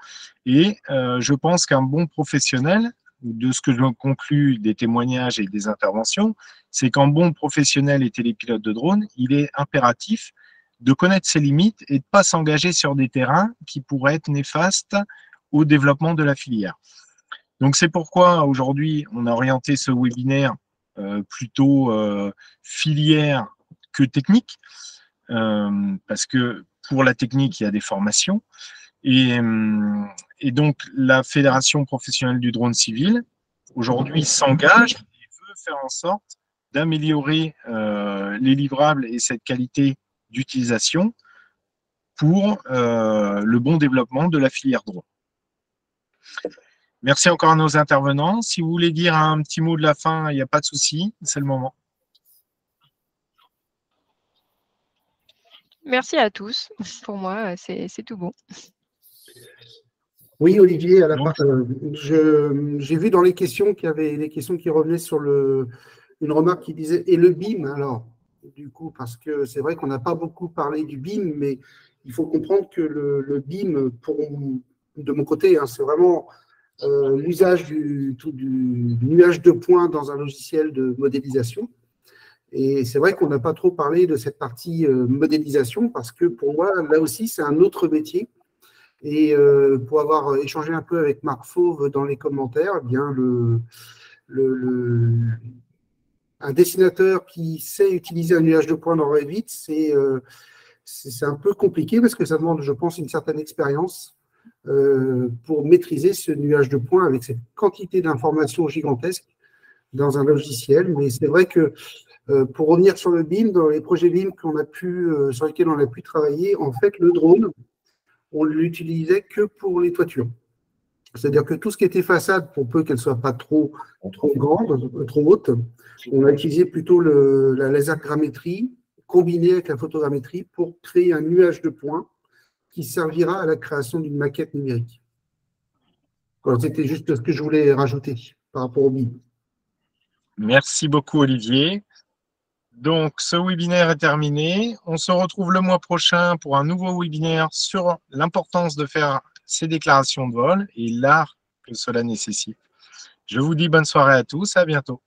Et je pense qu'un bon professionnel, de ce que je conclus des témoignages et des interventions, c'est qu'un bon professionnel et télépilote de drone, il est impératif de connaître ses limites et de ne pas s'engager sur des terrains qui pourraient être néfastes au développement de la filière. Donc c'est pourquoi aujourd'hui, on a orienté ce webinaire plutôt filière que technique, parce que pour la technique, il y a des formations. Et donc, la Fédération professionnelle du drone civil, aujourd'hui, s'engage et veut faire en sorte d'améliorer les livrables et cette qualité d'utilisation pour le bon développement de la filière drone. Merci encore à nos intervenants. Si vous voulez dire un petit mot de la fin, il n'y a pas de souci, c'est le moment. Merci à tous. Pour moi, c'est tout bon. Oui, Olivier, j'ai vu dans les questions qu'il y avait des questions qui revenaient sur une remarque qui disait « et le BIM ?» Alors, du coup, parce que c'est vrai qu'on n'a pas beaucoup parlé du BIM, mais il faut comprendre que le BIM, de mon côté, hein, c'est vraiment l'usage du nuage de points dans un logiciel de modélisation. Et c'est vrai qu'on n'a pas trop parlé de cette partie modélisation parce que pour moi, là aussi, c'est un autre métier. Et pour avoir échangé un peu avec Marc Fauve dans les commentaires, eh bien un dessinateur qui sait utiliser un nuage de points dans Revit, c'est un peu compliqué parce que ça demande, je pense, une certaine expérience pour maîtriser ce nuage de points avec cette quantité d'informations gigantesques dans un logiciel. Mais c'est vrai que pour revenir sur le BIM, dans les projets BIM sur lesquels on a pu travailler, en fait, le drone, on ne l'utilisait que pour les toitures. C'est-à-dire que tout ce qui était façade, pour peu qu'elle ne soit pas trop grande, trop haute, on a utilisé plutôt la lasergrammétrie combinée avec la photogrammétrie pour créer un nuage de points qui servira à la création d'une maquette numérique. Voilà, c'était juste ce que je voulais rajouter par rapport au BIM. Merci beaucoup, Olivier. Donc, ce webinaire est terminé. On se retrouve le mois prochain pour un nouveau webinaire sur l'importance de faire ces déclarations de vol et l'art que cela nécessite. Je vous dis bonne soirée à tous, à bientôt.